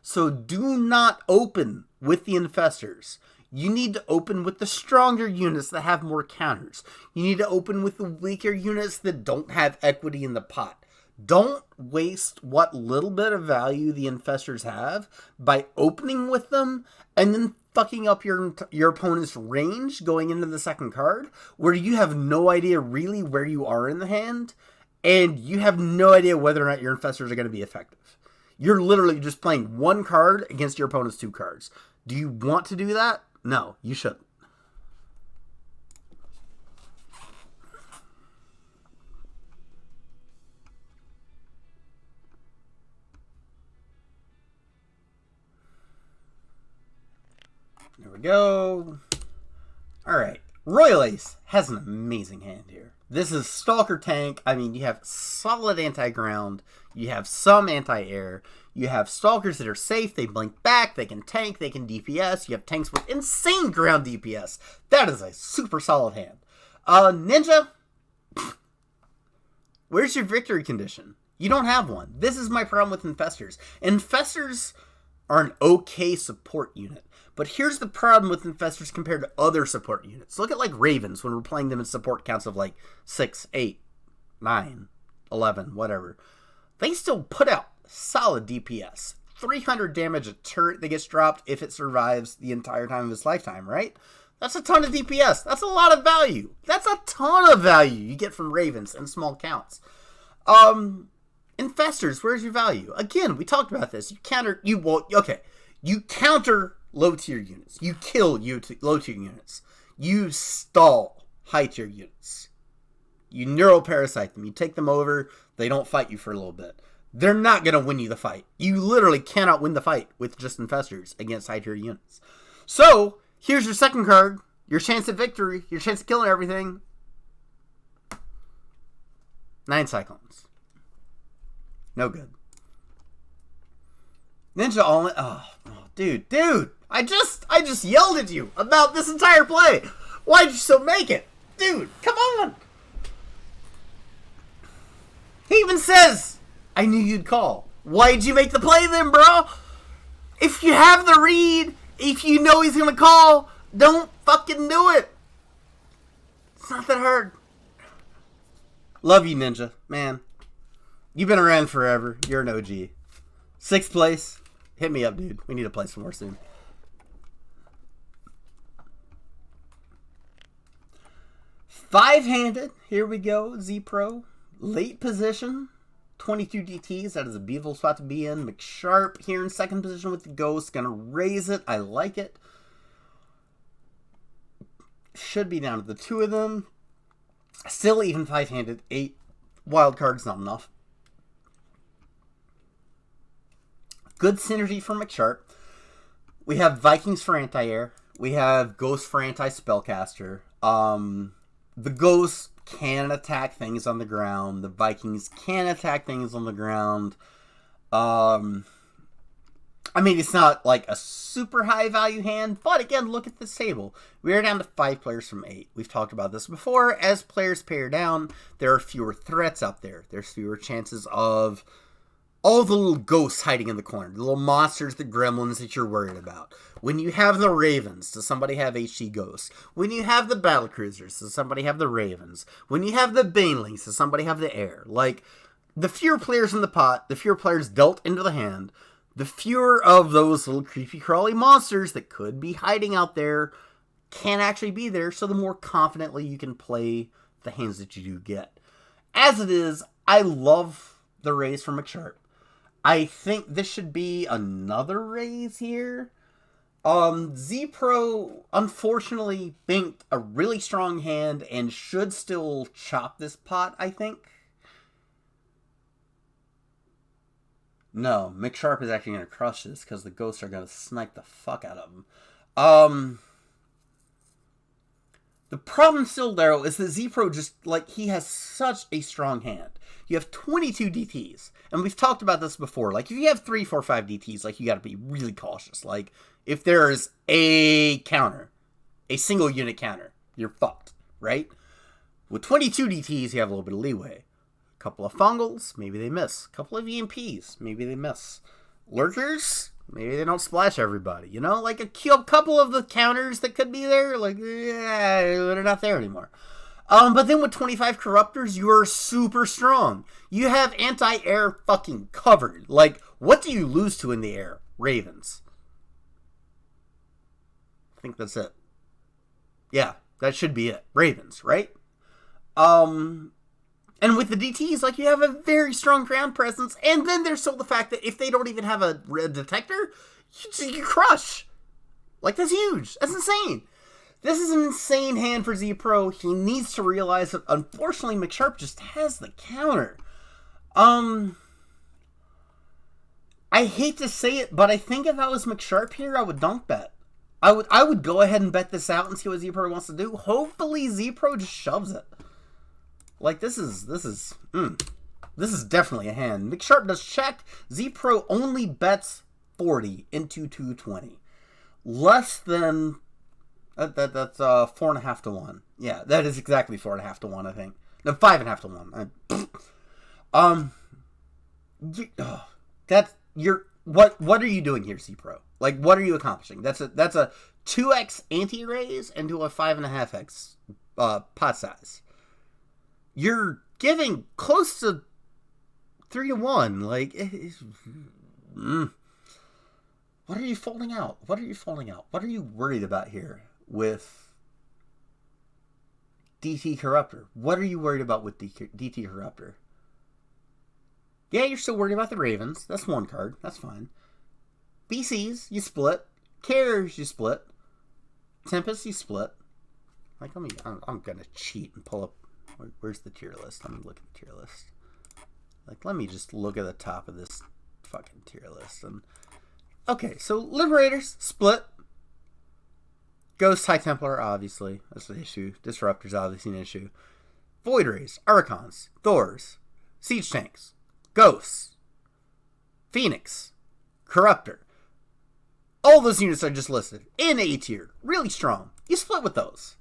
So do not open with the Infestors. You need to open with the stronger units that have more counters. You need to open with the weaker units that don't have equity in the pot. Don't waste what little bit of value the Infestors have by opening with them and then fucking up your opponent's range going into the second card, where you have no idea really where you are in the hand, and you have no idea whether or not your Infestors are going to be effective. You're literally just playing one card against your opponent's two cards. Do you want to do that? No, you shouldn't. There we go. Alright. Royal Ace has an amazing hand here. This is Stalker Tank. I mean, you have solid anti-ground. You have some anti-air. You have Stalkers that are safe. They blink back. They can tank. They can DPS. You have tanks with insane ground DPS. That is a super solid hand. Ninja, where's your victory condition? You don't have one. This is my problem with Infestors. Infestors are an okay support unit. But here's the problem with Infestors compared to other support units. Look at like Ravens when we're playing them in support counts of like 6, 8, 9, 11, whatever. They still put out solid DPS. 300 damage a turret that gets dropped if it survives the entire time of its lifetime, right? That's a ton of DPS. That's a lot of value. That's a ton of value you get from Ravens in small counts. Infestors, where's your value? Again, we talked about this. You counter low tier units. You kill low tier units. You stall high tier units. You neuroparasite them. You take them over. They don't fight you for a little bit. They're not going to win you the fight. You literally cannot win the fight with just Infestors against high tier units. So, here's your second card. Your chance at victory. Your chance of killing everything. 9 Cyclones. No good. Ninja all in. Oh, dude. I just yelled at you about this entire play. Why'd you still make it? Dude, come on. He even says, I knew you'd call. Why'd you make the play then, bro? If you have the read, if you know he's gonna call, don't fucking do it. It's not that hard. Love you, Ninja. Man, you've been around forever. You're an OG. 6th place. Hit me up, dude. We need to play some more soon. Five-handed. Here we go. Z-Pro. Late position. 22 DTs. That is a beautiful spot to be in. McSharp here in 2nd position with the Ghost. Gonna raise it. I like it. Should be down to the 2 of them. Still even 5-handed. 8 wild cards, not enough. Good synergy from McSharp. We have Vikings for anti-air. We have Ghost for anti-spellcaster. The Ghost can attack things on the ground. The Vikings can attack things on the ground. I mean, it's not like a super high value hand, but again, look at this table. We are down to 5 players from 8. We've talked about this before. As players pair down, there are fewer threats out there. There's fewer chances of all the little ghosts hiding in the corner, the little monsters, the gremlins that you're worried about. When you have the Ravens, does somebody have HG Ghosts? When you have the Battlecruisers, does somebody have the Ravens? When you have the Banelings, does somebody have the Air? Like, the fewer players in the pot, the fewer players dealt into the hand, the fewer of those little creepy crawly monsters that could be hiding out there can actually be there, so the more confidently you can play the hands that you do get. As it is, I love the raise from McSharp. I think this should be another raise here. Z-Pro unfortunately banked a really strong hand and should still chop this pot, I think. No, McSharp is actually going to crush this because the ghosts are going to snipe the fuck out of him. The problem still, though, is that Z-Pro just, like, he has such a strong hand. You have 22 DTs, and we've talked about this before. Like, if you have 3, 4, 5 DTs, like, you got to be really cautious. Like, if there's a counter, a single unit counter, you're fucked, right? With 22 DTs, you have a little bit of leeway. A couple of fungals, maybe they miss. A couple of EMPs, maybe they miss. Lurkers, maybe they don't splash everybody. You know, like a couple of the counters that could be there, like, yeah, they're not there anymore. But then with 25 Corruptors, you are super strong. You have anti-air fucking covered. Like, what do you lose to in the air? Ravens. I think that's it. Yeah, that should be it. Ravens, right? And with the DTs, like, you have a very strong ground presence. And then there's still the fact that if they don't even have a detector, you crush. Like, that's huge. That's insane. This is an insane hand for Z-Pro. He needs to realize that, unfortunately, McSharp just has the counter. I hate to say it, but I think if I was McSharp here, I would dunk bet. I would go ahead and bet this out and see what Z-Pro wants to do. Hopefully, Z-Pro just shoves it. Like, this is definitely a hand. McSharp does check. Z-Pro only bets 40 into 220. Less than... That's 4.5 to 1. Yeah, that is exactly 4.5 to 1, I think. No, 5.5 to 1. What are you doing here, Z-Pro? Like, what are you accomplishing? That's a 2x anti-raise into a 5.5x pot size. You're giving close to 3 to 1. Like, what are you folding out? What are you folding out? What are you worried about here with DT Corruptor? What are you worried about with DT Corruptor? Yeah, you're still worried about the Ravens. That's one card. That's fine. BCs, you split. Carriers, you split. Tempest, you split. Like, I'm gonna cheat and pull up. Where's the tier list? Let me look at the tier list. Like, let me just look at the top of this fucking tier list. And okay, so Liberators, split. Ghost High Templar, obviously. That's an issue. Disruptors, obviously an issue. Void Rays, Archons, Thors, Siege Tanks, Ghosts, Phoenix, Corruptor. All those units I just listed in A tier, really strong. You split with those.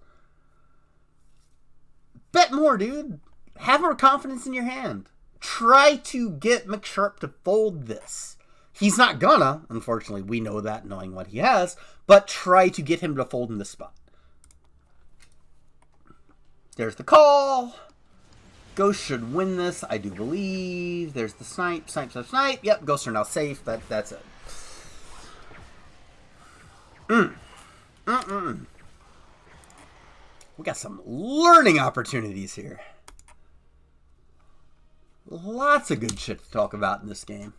Bet more, dude. Have more confidence in your hand. Try to get McSharp to fold this. He's not gonna, unfortunately, we know that knowing what he has, but try to get him to fold in this spot. There's the call. Ghost should win this, I do believe. There's the snipe. Yep, ghosts are now safe. That's it. We got some learning opportunities here. Lots of good shit to talk about in this game.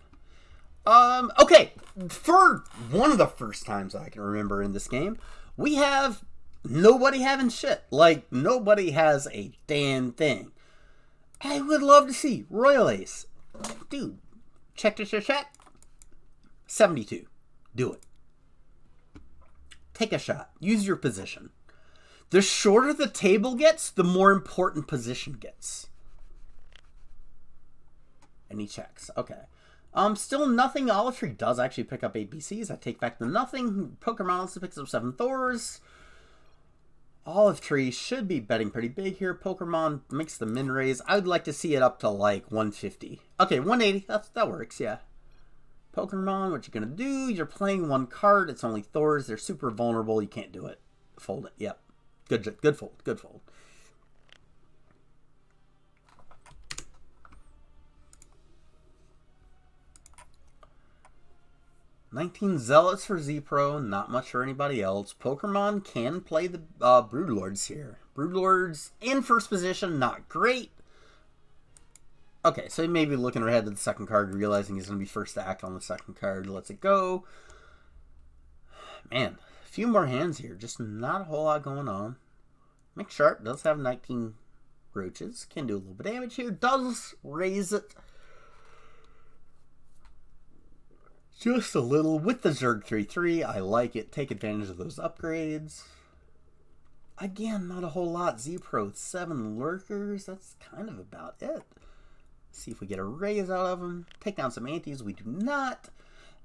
Okay, for one of the first times I can remember in this game, we have nobody having shit. Like, nobody has a damn thing. I would love to see Royal Ace. Dude, check. 72. Do it. Take a shot. Use your position. The shorter the table gets, the more important position gets. And he checks. Okay. Still nothing. Olive Tree does actually pick up 8 BCs. I take back the nothing. Pokemon picks up 7 Thors. Olive Tree should be betting pretty big here. Pokemon makes the min raise. I would like to see it up to like 150. Okay, 180. That works, yeah. Pokemon, what you gonna do? You're playing one card. It's only Thors. They're super vulnerable. You can't do it. Fold it. Yep. Good fold. Good fold. $19 Zealots for Z-Pro, not much for anybody else. Pokemon can play the Broodlords here. Broodlords in first position, not great. Okay, so he may be looking ahead to the second card, realizing he's going to be first to act on the second card. Lets it go. Man, a few more hands here. Just not a whole lot going on. McSharp does have 19 roaches. Can do a little bit of damage here. Does raise it. Just a little with the Zerg 3/3. I like it. Take advantage of those upgrades. Again, not a whole lot. Z-Pro, 7 lurkers. That's kind of about it. See if we get a raise out of them. Take down some antis. We do not.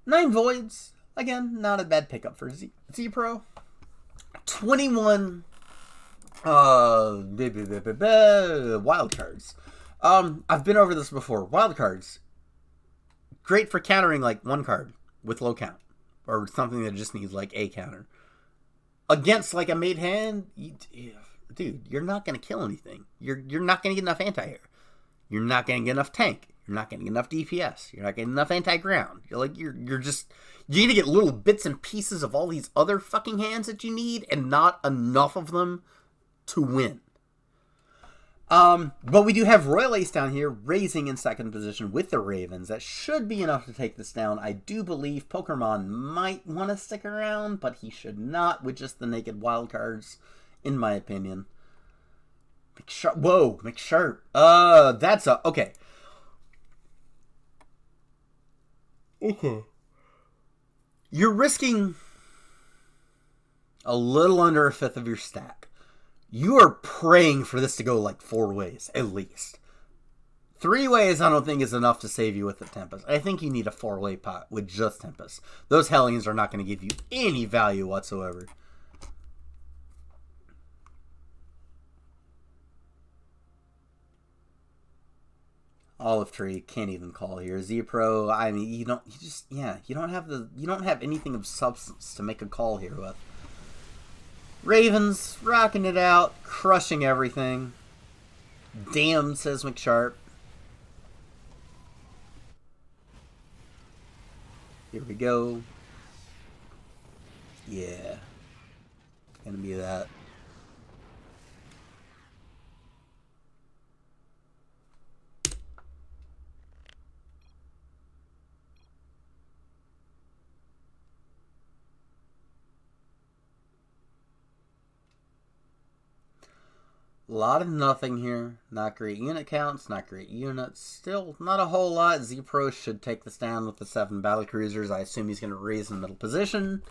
9 voids. Again, not a bad pickup for Z-Pro. 21 wild cards. I've been over this before. Wild cards. Great for countering like one card with low count. Or something that just needs like a counter. Against like a made hand, dude, you're not going to kill anything. You're not going to get enough anti-air. You're not going to get enough tank. You're not getting enough DPS. You're not getting enough anti-ground. You're just, you need to get little bits and pieces of all these other fucking hands that you need and not enough of them to win. But we do have Royal Ace down here, raising in second position with the Ravens. That should be enough to take this down. I do believe Pokemon might want to stick around, but he should not with just the naked wild cards, in my opinion. McSharp. Whoa, McSharp. That's a... Okay. Okay. You're risking a little under a fifth of your stack. You are praying for this to go like 4 ways, at least. 3 ways I don't think is enough to save you with the Tempest. I think you need a 4-way pot with just Tempest. Those Hellions are not going to give you any value whatsoever. Olive Tree can't even call here. Z-Pro, I mean, you don't have anything of substance to make a call here with. Ravens, rocking it out, crushing everything. Damn, says McSharp. Here we go. Yeah. Gonna be that. A lot of nothing here. Not great unit counts, not great units. Still, not a whole lot. Z-Pro should take this down with the 7 battle cruisers. I assume he's going to raise in the middle position.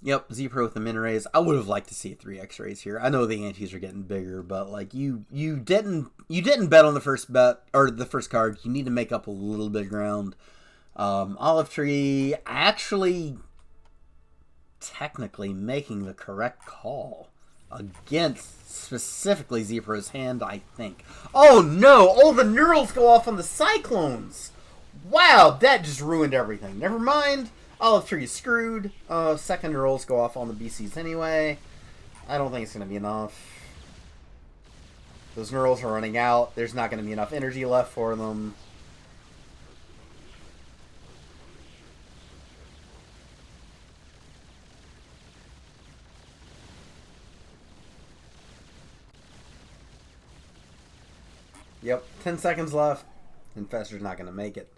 Yep, Z-Pro with the min raise. I would have liked to see a 3x raise here. I know the antes are getting bigger, but like you didn't bet on the first bet or the first card. You need to make up a little bit of ground. Olive Tree actually technically making the correct call against specifically Z-Pro's hand, I think. Oh no! All the neurals go off on the Cyclones! Wow, that just ruined everything. Never mind. Olive Tree is screwed. Second neurals go off on the BCs anyway. I don't think it's going to be enough. Those neurals are running out. There's not going to be enough energy left for them. Yep, 10 seconds left. Infestor's not going to make it.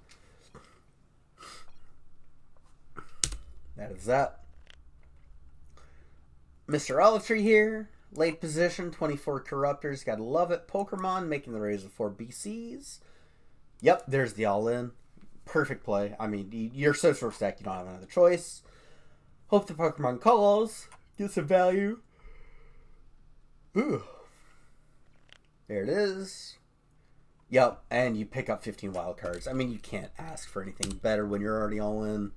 That is that. Mr. Olive Tree here. Late position, 24 Corruptors. Gotta love it. Pokemon making the raise of 4 BCs. Yep, there's the all-in. Perfect play. I mean, you're so short stacked, you don't have another choice. Hope the Pokemon calls. Get some value. Ooh. There it is. Yep, and you pick up 15 wild cards. I mean, you can't ask for anything better when you're already all in.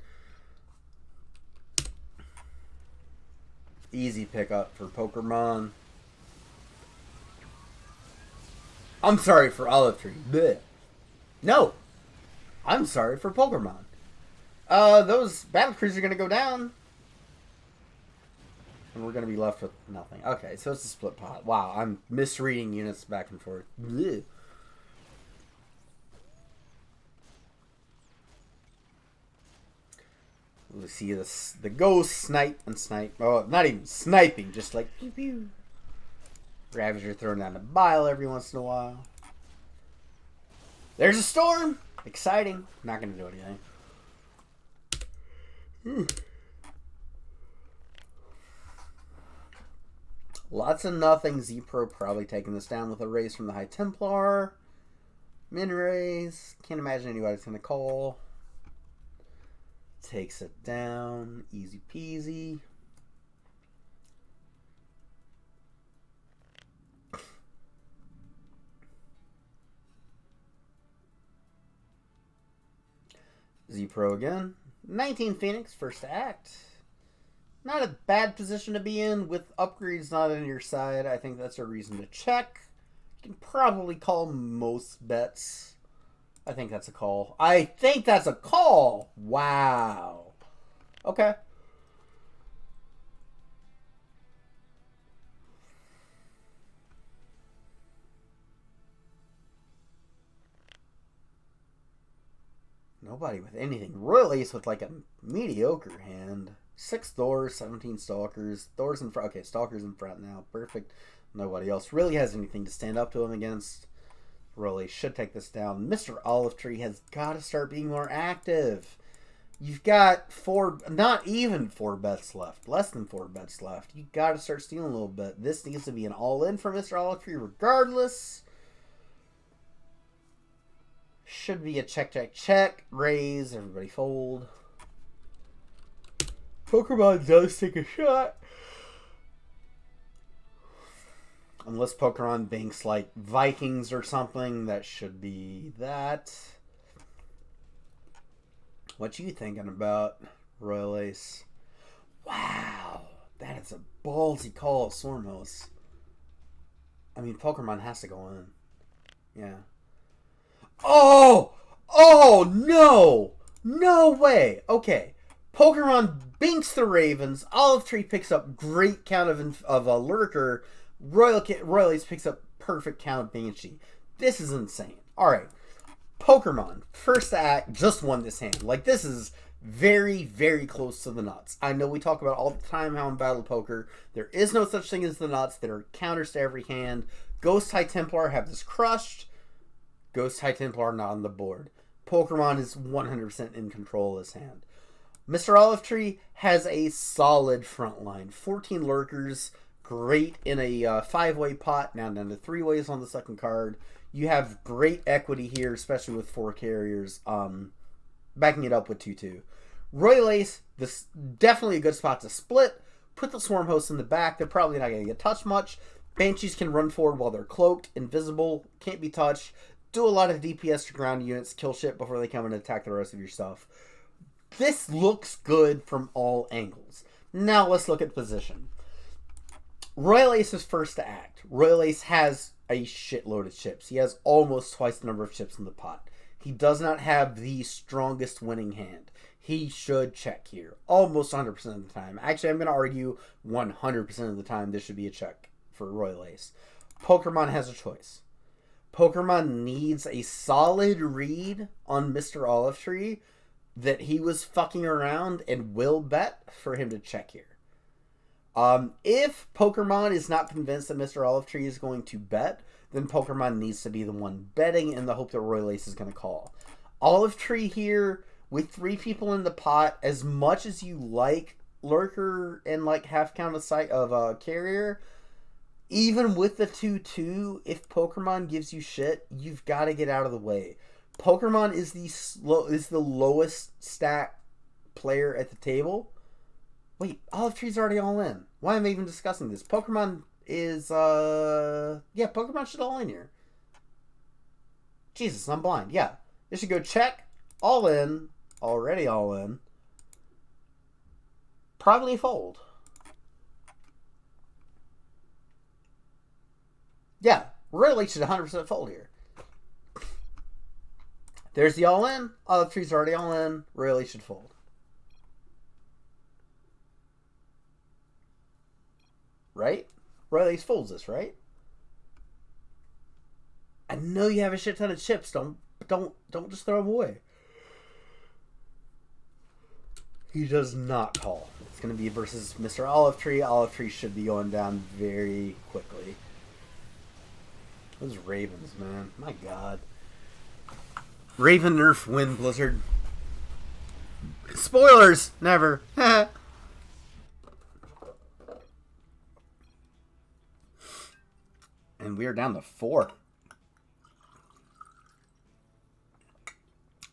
Easy pickup for Pokemon. I'm sorry for Olive Tree. Blech. No. I'm sorry for Pokemon. Those battle crews are going to go down. And we're going to be left with nothing. Okay, so it's a split pot. Wow, I'm misreading units back and forth. Blech. We see this, the ghost snipe and snipe. Oh, not even sniping, just like pew pew. Ravager throwing down the bile every once in a while. There's a storm. Exciting. Not going to do anything. Lots of nothing. Z-Pro probably taking this down with a raise from the High Templar. Min raise. Can't imagine anybody's going to call. Takes it down. Easy peasy. Z-Pro again. 19 Phoenix, first act. Not a bad position to be in. With upgrades not on your side, I think that's a reason to check. You can probably call most bets. I think that's a call. I think that's a call. Wow. Okay. Nobody with anything. Royal Ace with like a mediocre hand. 6 Thors, 17 Stalkers. Thors in front. Okay, Stalkers in front now. Perfect. Nobody else really has anything to stand up to him against. Really should take this down. Mr. Olive Tree has got to start being more active. You've got not even 4 bets left. Less than 4 bets left. You got to start stealing a little bit. This needs to be an all-in for Mr. Olive Tree regardless. Should be a check, check, check. Raise. Everybody fold. Pokemon does take a shot. Unless Pokemon banks like Vikings or something, that should be that. What you thinking about, Royal Ace? Wow, that is a ballsy call, Stormhouse. I mean, Pokemon has to go in. Yeah. Oh! Oh, no! No way! Okay. Pokemon binks the Ravens. Olive Tree picks up great count of a Lurker. Royal Ace picks up perfect count of Banshee. This is insane. Alright. Pokemon, first act, just won this hand. Like, this is very, very close to the nuts. I know we talk about all the time how in Battlepoker, there is no such thing as the nuts. There are counters to every hand. Ghost High Templar have this crushed. Ghost High Templar not on the board. Pokemon is 100% in control of this hand. Mr. Olive Tree has a solid front line. 14 Lurkers. Great in a 5-way pot. Now down to 3 ways on the second card. You have great equity here, especially with 4 carriers. Backing it up with 2-2. Royal Ace, this definitely a good spot to split. Put the Swarm Hosts in the back. They're probably not going to get touched much. Banshees can run forward while they're cloaked, invisible, can't be touched. Do a lot of DPS to ground units, kill shit before they come and attack the rest of your stuff. This looks good from all angles. Now let's look at position. Royal Ace is first to act. Royal Ace has a shitload of chips. He has almost twice the number of chips in the pot. He does not have the strongest winning hand. He should check here almost 100% of the time. Actually, I'm going to argue 100% of the time this should be a check for Royal Ace. Pokemon has a choice. Pokemon needs a solid read on Mr. Olive Tree that he was fucking around and will bet for him to check here. If Pokemon is not convinced that Mr. Olive Tree is going to bet, then Pokemon needs to be the one betting in the hope that Royal Ace is going to call. Olive Tree here, with 3 people in the pot, as much as you like Lurker and like half count of sight of Carrier, even with the 2-2, if Pokemon gives you shit, you've got to get out of the way. Pokemon is the lowest stat player at the table. Wait, Olive Tree's already all in. Why am I even discussing this? Pokemon is, yeah, Pokemon should all in here. Jesus, I'm blind. Yeah, it should go check, all in, already all in. Probably fold. Yeah, really should 100% fold here. There's the all in. Olive Tree's already all in. Really should fold. Right? Royal Ace folds this, right? I know you have a shit ton of chips. Don't just throw them away. He does not call. It's going to be versus Mr. Olive Tree. Olive Tree should be going down very quickly. Those Ravens, man. My God. Raven nerf win Blizzard. Spoilers! Never. And we are down to 4.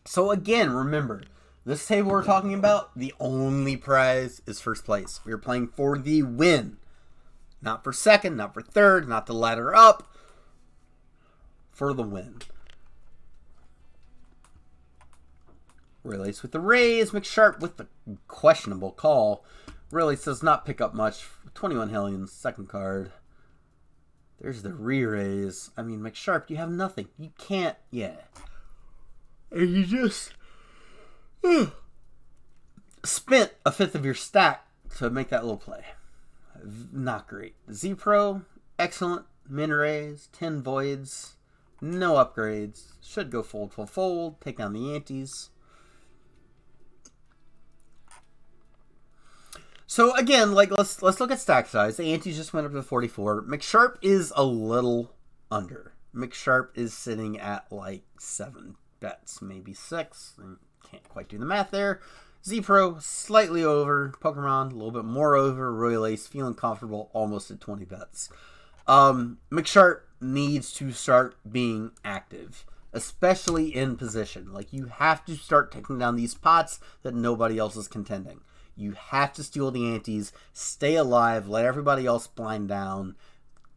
So again, remember, this table we're talking about, the only prize is first place. We are playing for the win. Not for second, not for third, not the ladder up. For the win. Royal Ace with the raise. McSharp with the questionable call. Royal Ace does not pick up much. 21 Hellions, second card. There's the re-raise. I mean, McSharp, you have nothing. You can't, yeah. And you just spent a fifth of your stack to make that little play. Not great. Z-Pro, excellent. Min raise, 10 voids. No upgrades. Should go fold, fold, fold. Take down the antes. So again, like let's look at stack size. The antes just went up to 44. McSharp is a little under. McSharp is sitting at like 7 bets, maybe 6. Can't quite do the math there. Z-Pro slightly over. Pokemon a little bit more over. Royal Ace feeling comfortable, almost at 20 bets. McSharp needs to start being active, especially in position. Like, you have to start taking down these pots that nobody else is contending. You have to steal the antes, stay alive, let everybody else blind down,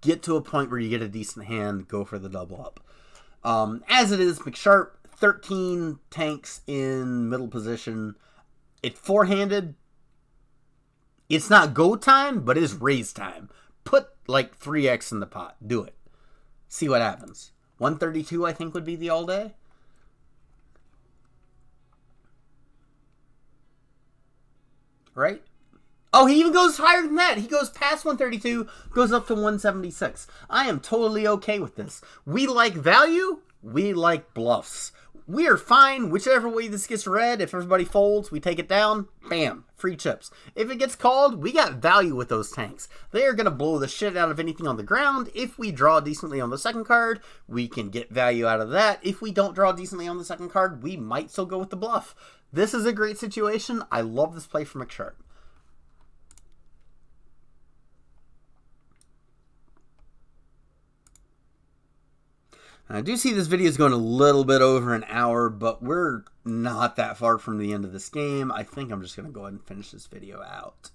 get to a point where you get a decent hand, go for the double up. As it is, McSharp, 13 tanks in middle position. It four-handed. It's not go time, but it is raise time. Put like 3x in the pot. Do it. See what happens. 132, I think, would be the all day. Right? Oh, he even goes higher than that. He goes past 132, goes up to 176. I am totally okay with this. We like value. We like bluffs. We are fine whichever way this gets read. If everybody folds, we take it down. Bam. Free chips. If it gets called, we got value with those tanks. They are going to blow the shit out of anything on the ground. If we draw decently on the second card, we can get value out of that. If we don't draw decently on the second card, we might still go with the bluff. This is a great situation. I love this play from McSharp. I do see this video is going a little bit over an hour, but we're not that far from the end of this game. I think I'm just going to go ahead and finish this video out.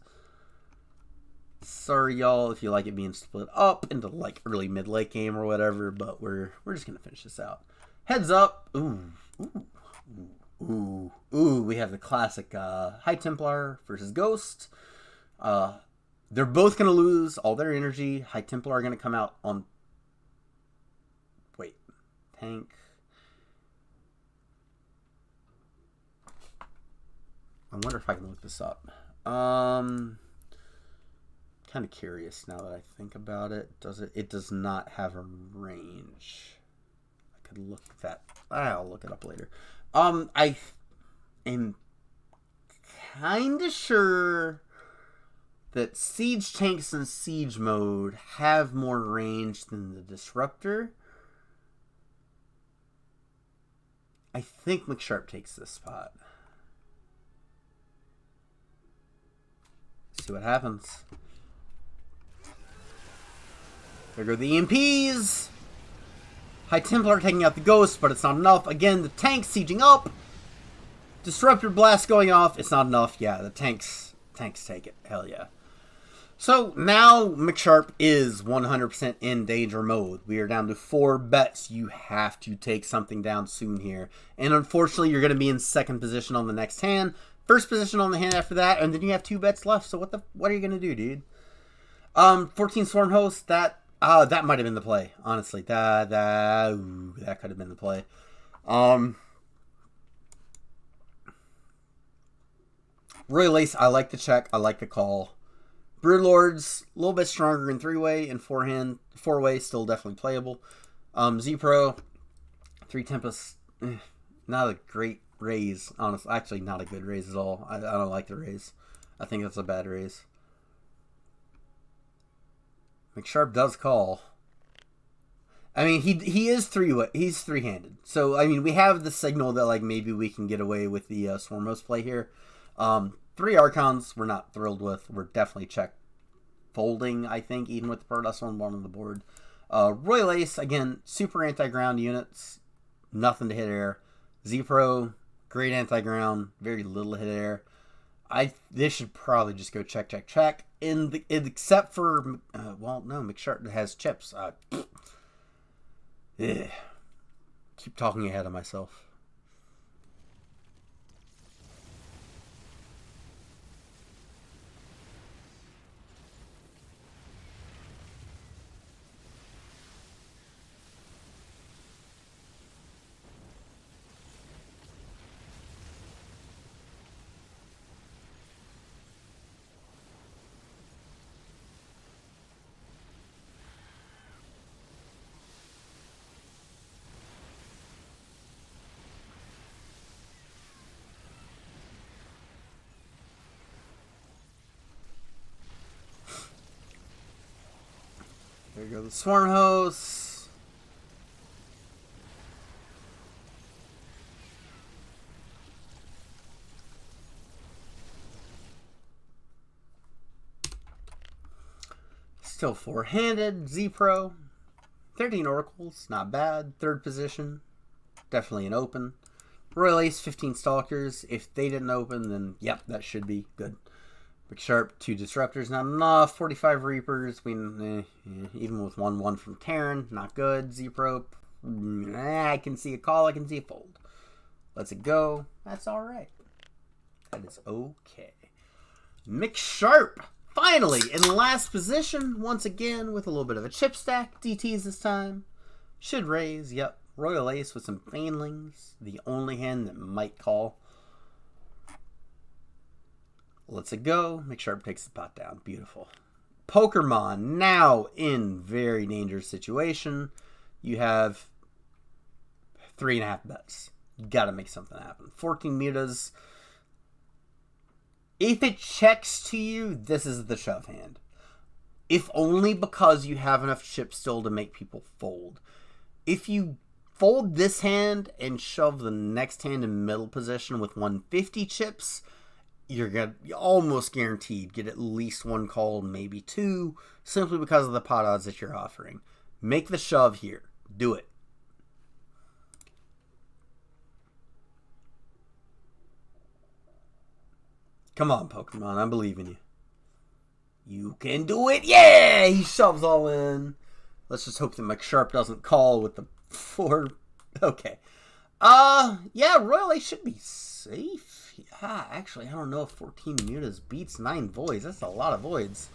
Sorry, y'all, if you like it being split up into like early mid-late game or whatever, but we're just going to finish this out. Heads up. Ooh, we have the classic High Templar versus Ghost. They're both going to lose all their energy. High Templar are going to come out on... Wait. Tank. I wonder if I can look this up. Kind of curious now that I think about it. It does not have a range. I could look at that. I'll look it up later. I am kind of sure that siege tanks in siege mode have more range than the disruptor. I think McSharp takes this spot. See what happens. There go the EMPs. High Templar taking out the Ghost, but it's not enough. Again, the tanks sieging up. Disruptor blast going off. It's not enough. Yeah, the tanks take it. Hell yeah. So now McSharp is 100% in danger mode. We are down to 4 bets. You have to take something down soon here. And unfortunately, you're going to be in second position on the next hand. First position on the hand after that, and then you have 2 bets left. So what are you going to do, dude? 14 Swarm Host, that might have been the play, honestly. That could have been the play. Royal Ace, I like the check. I like the call. Broodlords, a little bit stronger in 3-way and 4-way, still definitely playable. Z-Pro, 3 Tempest, not a great raise, honestly. Actually, not a good raise at all. I don't like the raise. I think that's a bad raise. McSharp does call. I mean, he is 3-way. He's 3-handed. So, I mean, we have the signal that, like, maybe we can get away with the Swarmos play here. 3 Archons we're not thrilled with. We're definitely check folding, I think, even with the Protoss on one on the board. Royal Ace, again, super anti-ground units. Nothing to hit air. Z-Pro, great anti-ground. Very little hit air. This should probably just go check. Except for, well, no, McSharp has chips. Keep talking ahead of myself. There go the Swarm Hosts. Still 4-handed. Z-Pro. 13 Oracles. Not bad. Third position. Definitely an open. Royal Ace, 15 Stalkers. If they didn't open, then yep, that should be good. McSharp, 2 Disruptors, not enough. 45 Reapers, even with 1-1 from Terran, not good. Z-Pro, I can see a call, I can see a fold. Lets it go. That's alright. That is okay. McSharp, finally, in last position, once again, with a little bit of a chip stack. DTs this time. Should raise, yep. Royal Ace with some Fanelings. The only hand that might call. Lets it go. McSharp takes the pot down. Beautiful. Pokemon now in very dangerous situation. You have 3.5 bets. You got to make something happen. 14 mutas. If it checks to you, this is the shove hand. If only because you have enough chips still to make people fold. If you fold this hand and shove the next hand in middle position with 150 chips, you're almost guaranteed get at least 1 call, maybe 2, simply because of the pot odds that you're offering. Make the shove here. Do it. Come on, Pokemon. I believe in you. You can do it. Yeah! He shoves all in. Let's just hope that McSharp doesn't call with the 4. Okay. Yeah, Royal Ace should be safe. Yeah, actually, I don't know if 14 Mutas beats 9 Voids. That's a lot of Voids.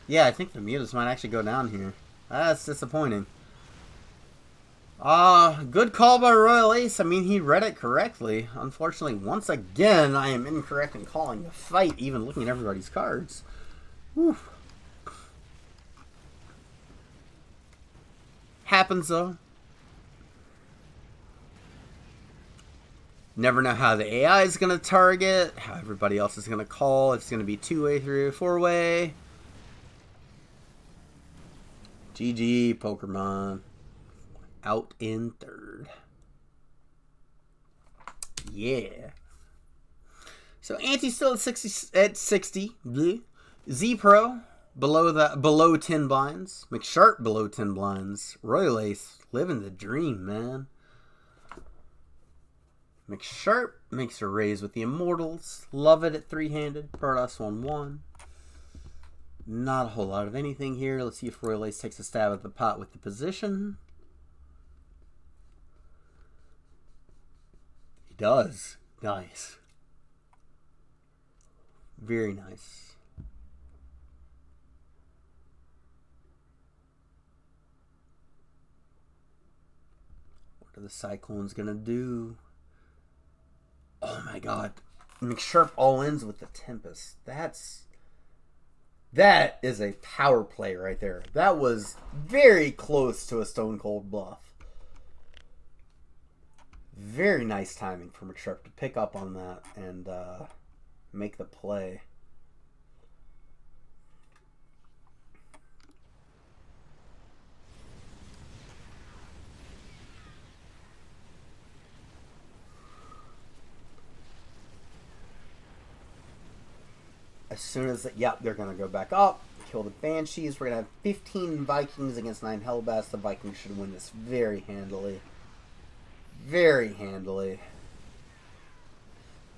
Yeah, I think the Mutas might actually go down here. That's disappointing. Good call by Royal Ace. I mean, he read it correctly. Unfortunately, once again, I am incorrect in calling the fight, even looking at everybody's cards. Whew. Happens, though. Never know how the AI is going to target, how everybody else is going to call. If it's going to be 2-way, 3-way, 4-way. GG, Pokemon. Out in third. Yeah. So Ante still at 60. Z Pro below 10 blinds. McSharp below 10 blinds. Royal Ace living the dream, man. McSharp makes a raise with the Immortals. Love it at 3-handed. Protoss 1-1. Not a whole lot of anything here. Let's see if Royal Ace takes a stab at the pot with the position. He does. Nice. Very nice. What are the Cyclones going to do? Oh my god. McSharp all ends with the Tempest. That is a power play right there. That was very close to a Stone Cold bluff. Very nice timing for McSharp to pick up on that and make the play. As soon as, they're going to go back up, kill the Banshees. We're going to have 15 Vikings against 9 Hellbats. The Vikings should win this very handily. Very handily.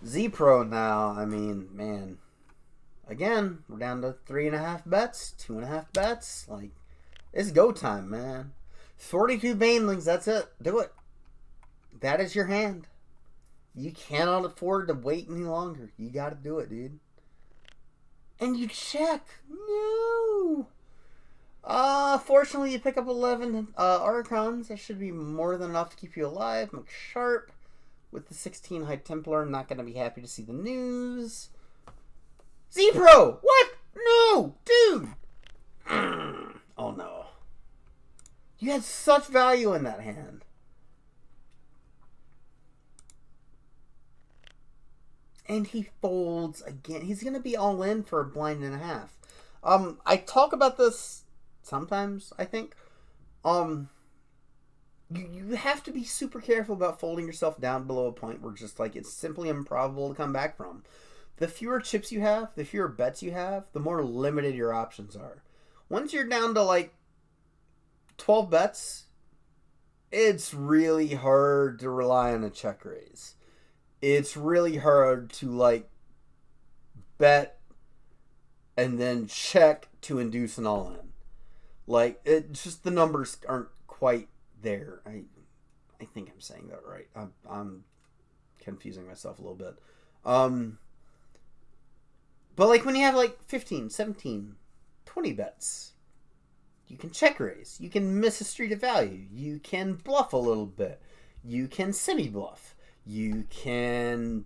Z-Pro now, I mean, man. Again, we're down to 3.5 bets, 2.5 bets. Like, it's go time, man. 42 Banelings, that's it. Do it. That is your hand. You cannot afford to wait any longer. You got to do it, dude. And you check. No. Fortunately, you pick up 11 Archons. That should be more than enough to keep you alive. McSharp with the 16 High Templar. Not going to be happy to see the news. Z-Pro! What? No! Dude! Oh, no. You had such value in that hand. And he folds again. He's going to be all in for a blind and a half. I talk about this sometimes, I think. You have to be super careful about folding yourself down below a point where just like it's simply improbable to come back from. The fewer chips you have, the fewer bets you have, the more limited your options are. Once you're down to like 12 bets, it's really hard to rely on a check raise. It's really hard to, like, bet and then check to induce an all-in. Like, it's just the numbers aren't quite there. I think I'm saying that right. I'm confusing myself a little bit. But, like, when you have, like, 15, 17, 20 bets, you can check raise. You can miss a street of value. You can bluff a little bit. You can semi-bluff. You can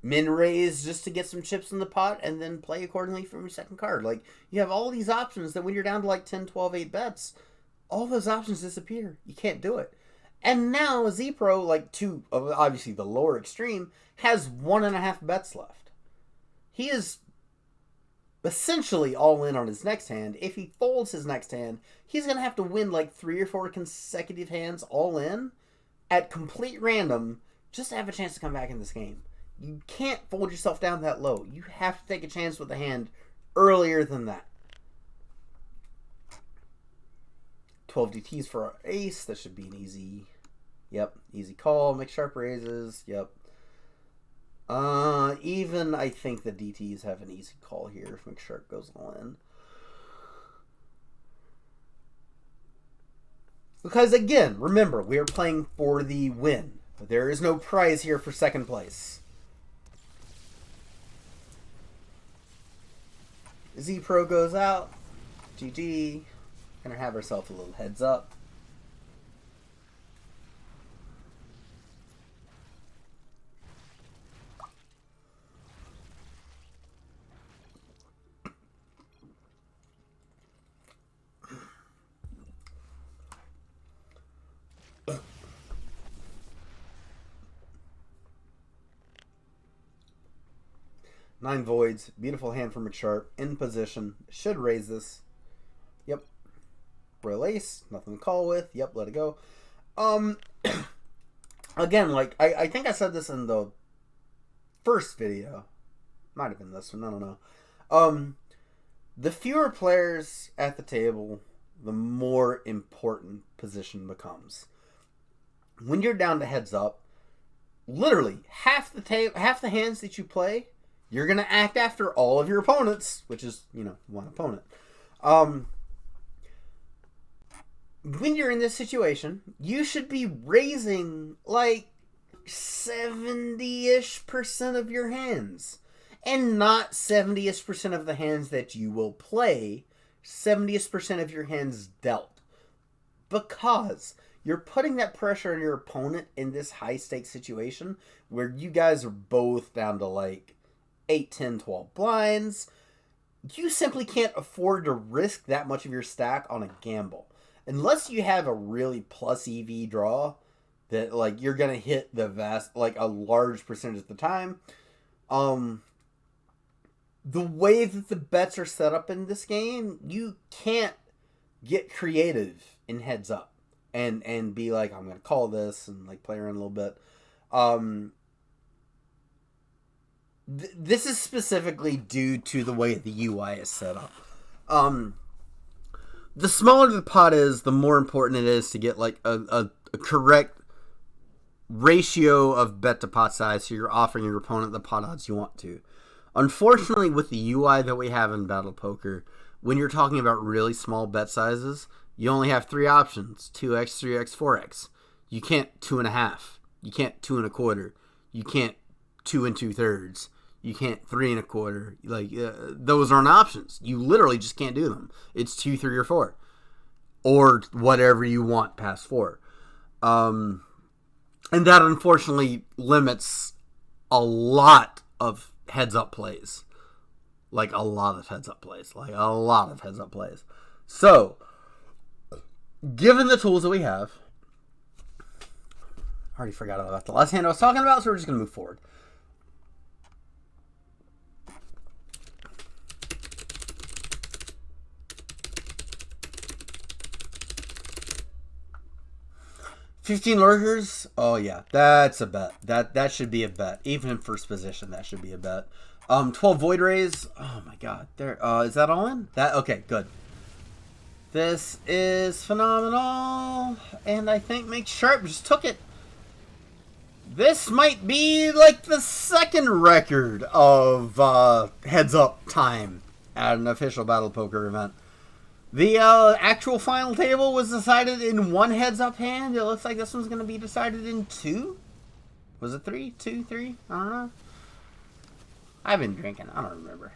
min raise just to get some chips in the pot and then play accordingly from your second card. Like, you have all these options that when you're down to like 10, 12, 8 bets, all those options disappear. You can't do it. And now Z-Pro, like to obviously the lower extreme, has 1.5 bets left. He is essentially all in on his next hand. If he folds his next hand, he's going to have to win like 3 or 4 consecutive hands all in at complete random just to have a chance to come back in this game. You can't fold yourself down that low. You have to take a chance with the hand earlier than that. 12 DTs for our ace. That should be an easy call. McSharp raises. Yep. Even I think the DTs have an easy call here if McSharp goes all in. Because again, remember, we are playing for the win. There is no prize here for second place. Z Pro goes out. GG. Gonna have ourselves a little heads up. Nine voids. Beautiful hand from McSharp. In position. Should raise this. Yep. Royal ace. Nothing to call with. Yep, let it go. Again, like, I think I said this in the first video. Might have been this one. I don't know. The fewer players at the table, the more important position becomes. When you're down to heads up, literally half the hands that you play, you're going to act after all of your opponents, which is, one opponent. When you're in this situation, you should be raising like 70-ish% of your hands. And not 70-ish% of the hands that you will play, 70-ish% of your hands dealt. Because you're putting that pressure on your opponent in this high-stakes situation where you guys are both down to like 8, 10, 12 blinds. You simply can't afford to risk that much of your stack on a gamble. Unless you have a really plus EV draw that like you're going to hit the a large percentage of the time. The way that the bets are set up in this game, you can't get creative in heads up and be like, I'm going to call this and like play around a little bit. This is specifically due to the way the UI is set up. The smaller the pot is, the more important it is to get like a correct ratio of bet to pot size so you're offering your opponent the pot odds you want to. Unfortunately, with the UI that we have in Battlepoker, when you're talking about really small bet sizes, you only have 3 options: 2x, 3x, 4x. You can't 2.5. You can't 2 1/4. You can't 2 2/3. You can't 3 1/4. Like those aren't options. You literally just can't do them. It's 2, 3, or 4, or whatever you want past 4. And that unfortunately limits a lot of heads-up plays. Like a lot of heads-up plays. So, given the tools that we have, I already forgot about the last hand I was talking about, so we're just going to move forward. $15 lurkers. Oh yeah, that's a bet. That should be a bet. Even in first position, that should be a bet. 12 void rays. Oh my god. There. Is that all in? Okay, good. This is phenomenal, and I think McSharp just took it. This might be like the second record of heads up time at an official Battlepoker event. The actual final table was decided in 1 heads-up hand. It looks like this one's going to be decided in 2. Was it 3? 2, 3? I don't know. I've been drinking. I don't remember.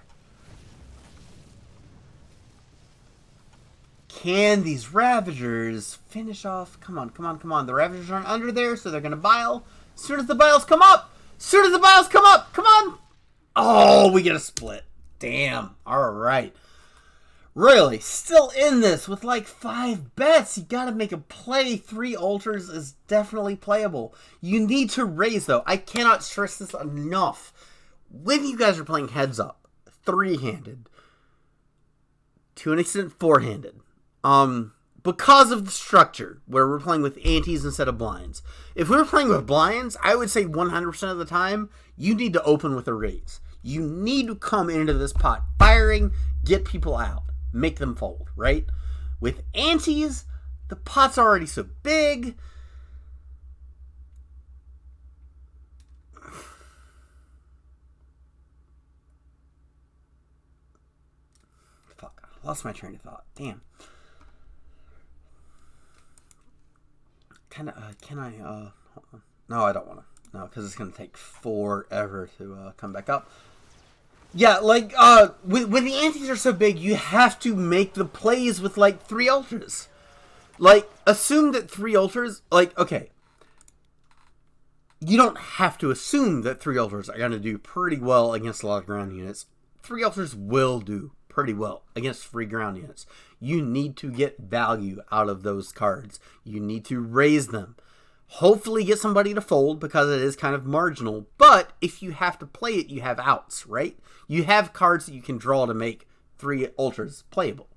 Can these Ravagers finish off? Come on, come on, come on. The Ravagers aren't under there, so they're going to bile. As soon as the biles come up! Come on! Oh, we get a split. Damn. All right. Really, still in this with like 5 bets. You gotta make a play. 3 altars is definitely playable. You need to raise, though. I cannot stress this enough. When you guys are playing heads up, 3-handed, to an extent 4-handed, because of the structure where we're playing with antes instead of blinds. If we were playing with blinds, I would say 100% of the time you need to open with a raise. You need to come into this pot firing, get people out. Make them fold, right? With antes, the pot's already so big. Lost my train of thought. Damn. Can I, no, I don't want to. No, because it's going to take forever to come back up. Yeah, like, when the antes are so big, you have to make the plays with, like, 3 ultras. Like, assume that 3 ultras, like, okay. You don't have to assume that 3 ultras are going to do pretty well against a lot of ground units. 3 ultras will do pretty well against free ground units. You need to get value out of those cards. You need to raise them. Hopefully get somebody to fold because it is kind of marginal. But if you have to play it, you have outs, right? You have cards that you can draw to make 3 ultras playable.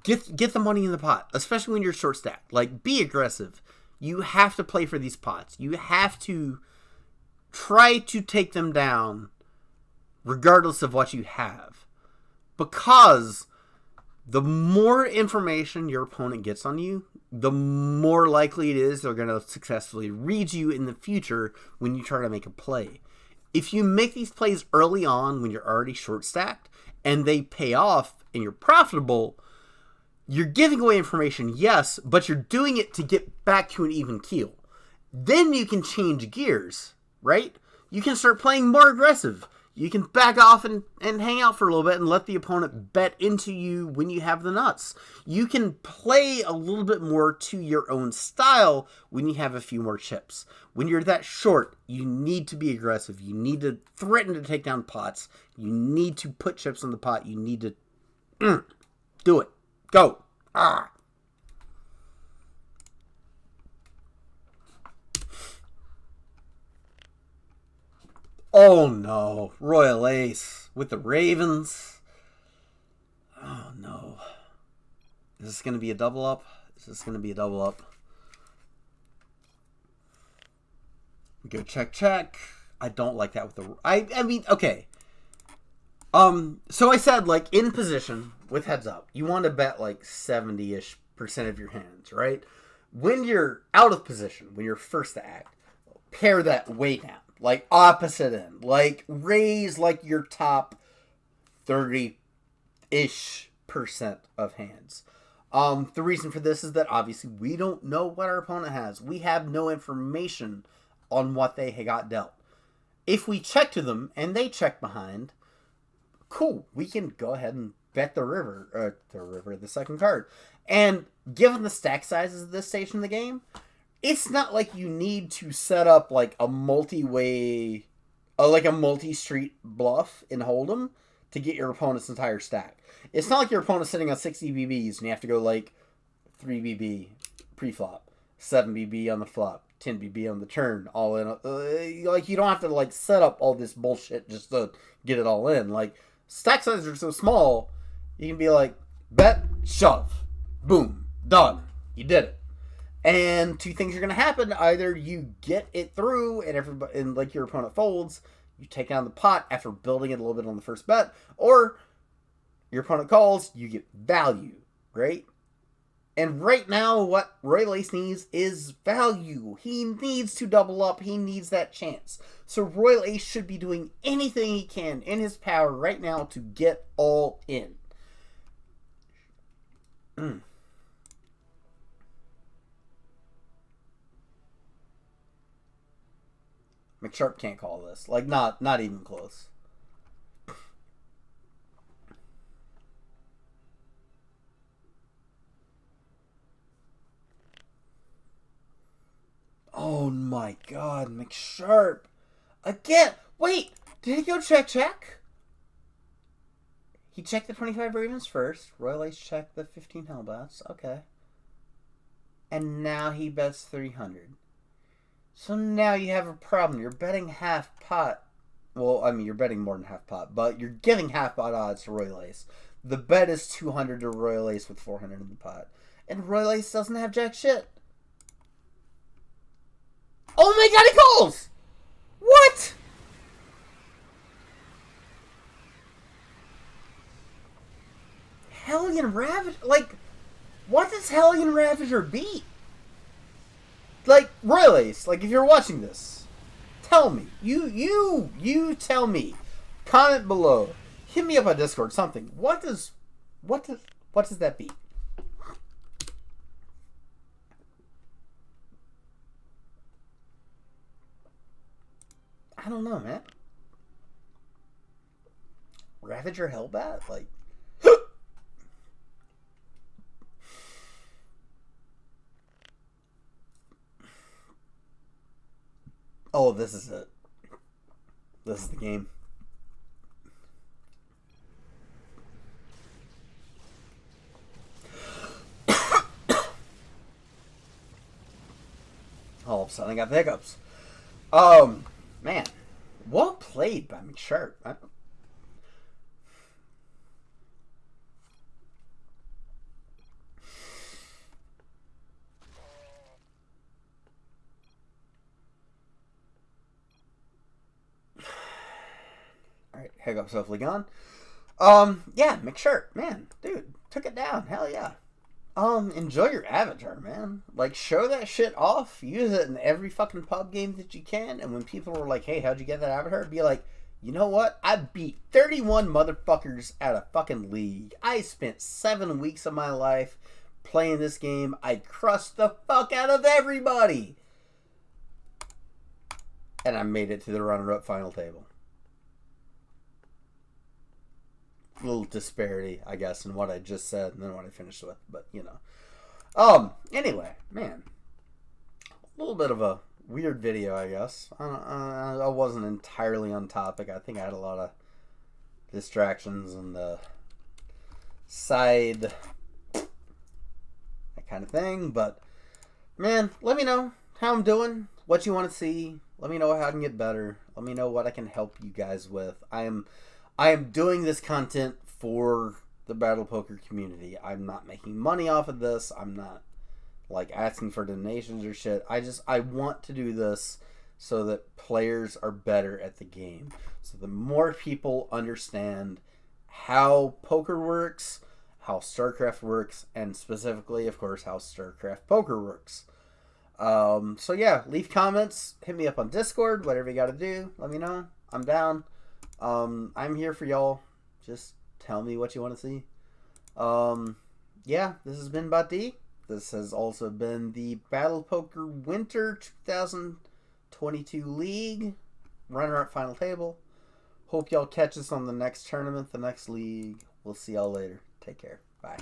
Get the money in the pot, especially when you're short stacked. Like, be aggressive. You have to play for these pots. You have to try to take them down regardless of what you have. Because the more information your opponent gets on you, the more likely it is they're going to successfully read you in the future when you try to make a play. If you make these plays early on when you're already short stacked and they pay off and you're profitable, you're giving away information, yes, but you're doing it to get back to an even keel. Then you can change gears, right? You can start playing more aggressive. You can back off and hang out for a little bit and let the opponent bet into you when you have the nuts. You can play a little bit more to your own style when you have a few more chips. When you're that short, you need to be aggressive. You need to threaten to take down pots. You need to put chips in the pot. You need to do it. Go. Ah. Oh no. Royal Ace with the Ravens. Oh no. Is this going to be a double up? Is this going to be a double up? Go check, check. I don't like that with the... I mean, okay. So I said, like, in position with heads up, you want to bet like 70-ish% of your hands, right? When you're out of position, when you're first to act, pair that way down, like opposite end, like raise like your top 30-ish% of hands. The reason for this is that obviously we don't know what our opponent has. We have no information on what they got dealt. If we check to them and they check behind, cool, we can go ahead and bet the second card. And given the stack sizes of this stage in the game, it's not like you need to set up like a multi-way, like a multi-street bluff in Hold'em to get your opponent's entire stack. It's not like your opponent's sitting on 60 BBs and you have to go like 3 BB pre-flop, 7 BB on the flop, 10 BB on the turn, all in. Like, you don't have to like set up all this bullshit just to get it all in. Like, stack sizes are so small, you can be like, bet, shove, boom, done. You did it. And 2 things are going to happen. Either you get it through and like your opponent folds, you take down the pot after building it a little bit on the first bet, or your opponent calls, you get value, right? And right now, what Royal Ace needs is value. He needs to double up. He needs that chance. So Royal Ace should be doing anything he can in his power right now to get all in. McSharp can't call this. Like, not even close. Oh my god, McSharp. Again. Wait, did he go check, check? He checked the 25 Ravens first. Royal Ace checked the 15 Hellbats. Okay. And now he bets 300. So now you have a problem. You're betting half pot. Well, I mean, you're betting more than half pot, but you're giving half pot odds to Royal Ace. The bet is 200 to Royal Ace with 400 in the pot. And Royal Ace doesn't have jack shit. Oh my god, he calls! What? Hellion Ravager? Like, what does Hellion Ravager beat? Like, Royal Ace, like, if you're watching this, tell me. You tell me. Comment below. Hit me up on Discord. Something. What does that be? I don't know, man. Ravager Hellbat? Like... Oh, this is it. This is the game. All of a sudden I got the hiccups. Man. Well played by McSharp. Alright, hiccups hopefully gone. Yeah, McShirt, man, dude, took it down. Hell yeah. Enjoy your avatar, man. Like, show that shit off. Use it in every fucking pub game that you can. And when people are like, hey, how'd you get that avatar? Be like, you know what? I beat 31 motherfuckers at a fucking league. I spent 7 weeks of my life playing this game. I crushed the fuck out of everybody. And I made it to the runner-up final table. Little disparity, I guess, in what I just said and then what I finished with, but you know. Anyway, man, a little bit of a weird video, I guess. I wasn't entirely on topic. I think I had a lot of distractions and side that kind of thing. But man, let me know how I'm doing, what you want to see. Let me know how I can get better. Let me know what I can help you guys with. I am doing this content for the Battlepoker community. I'm not making money off of this. I'm not like asking for donations or shit. I want to do this so that players are better at the game. So the more people understand how poker works, how StarCraft works, and specifically, of course, how StarCraft poker works. So yeah, leave comments, hit me up on Discord, whatever you gotta do, let me know. I'm down. I'm here for y'all. Just tell me what you want to see. Yeah, this has been BotD. This has also been the Battlepoker Winter 2022 League runner-up final table. Hope y'all catch us on the next tournament, the next league. We'll see y'all later. Take care. Bye.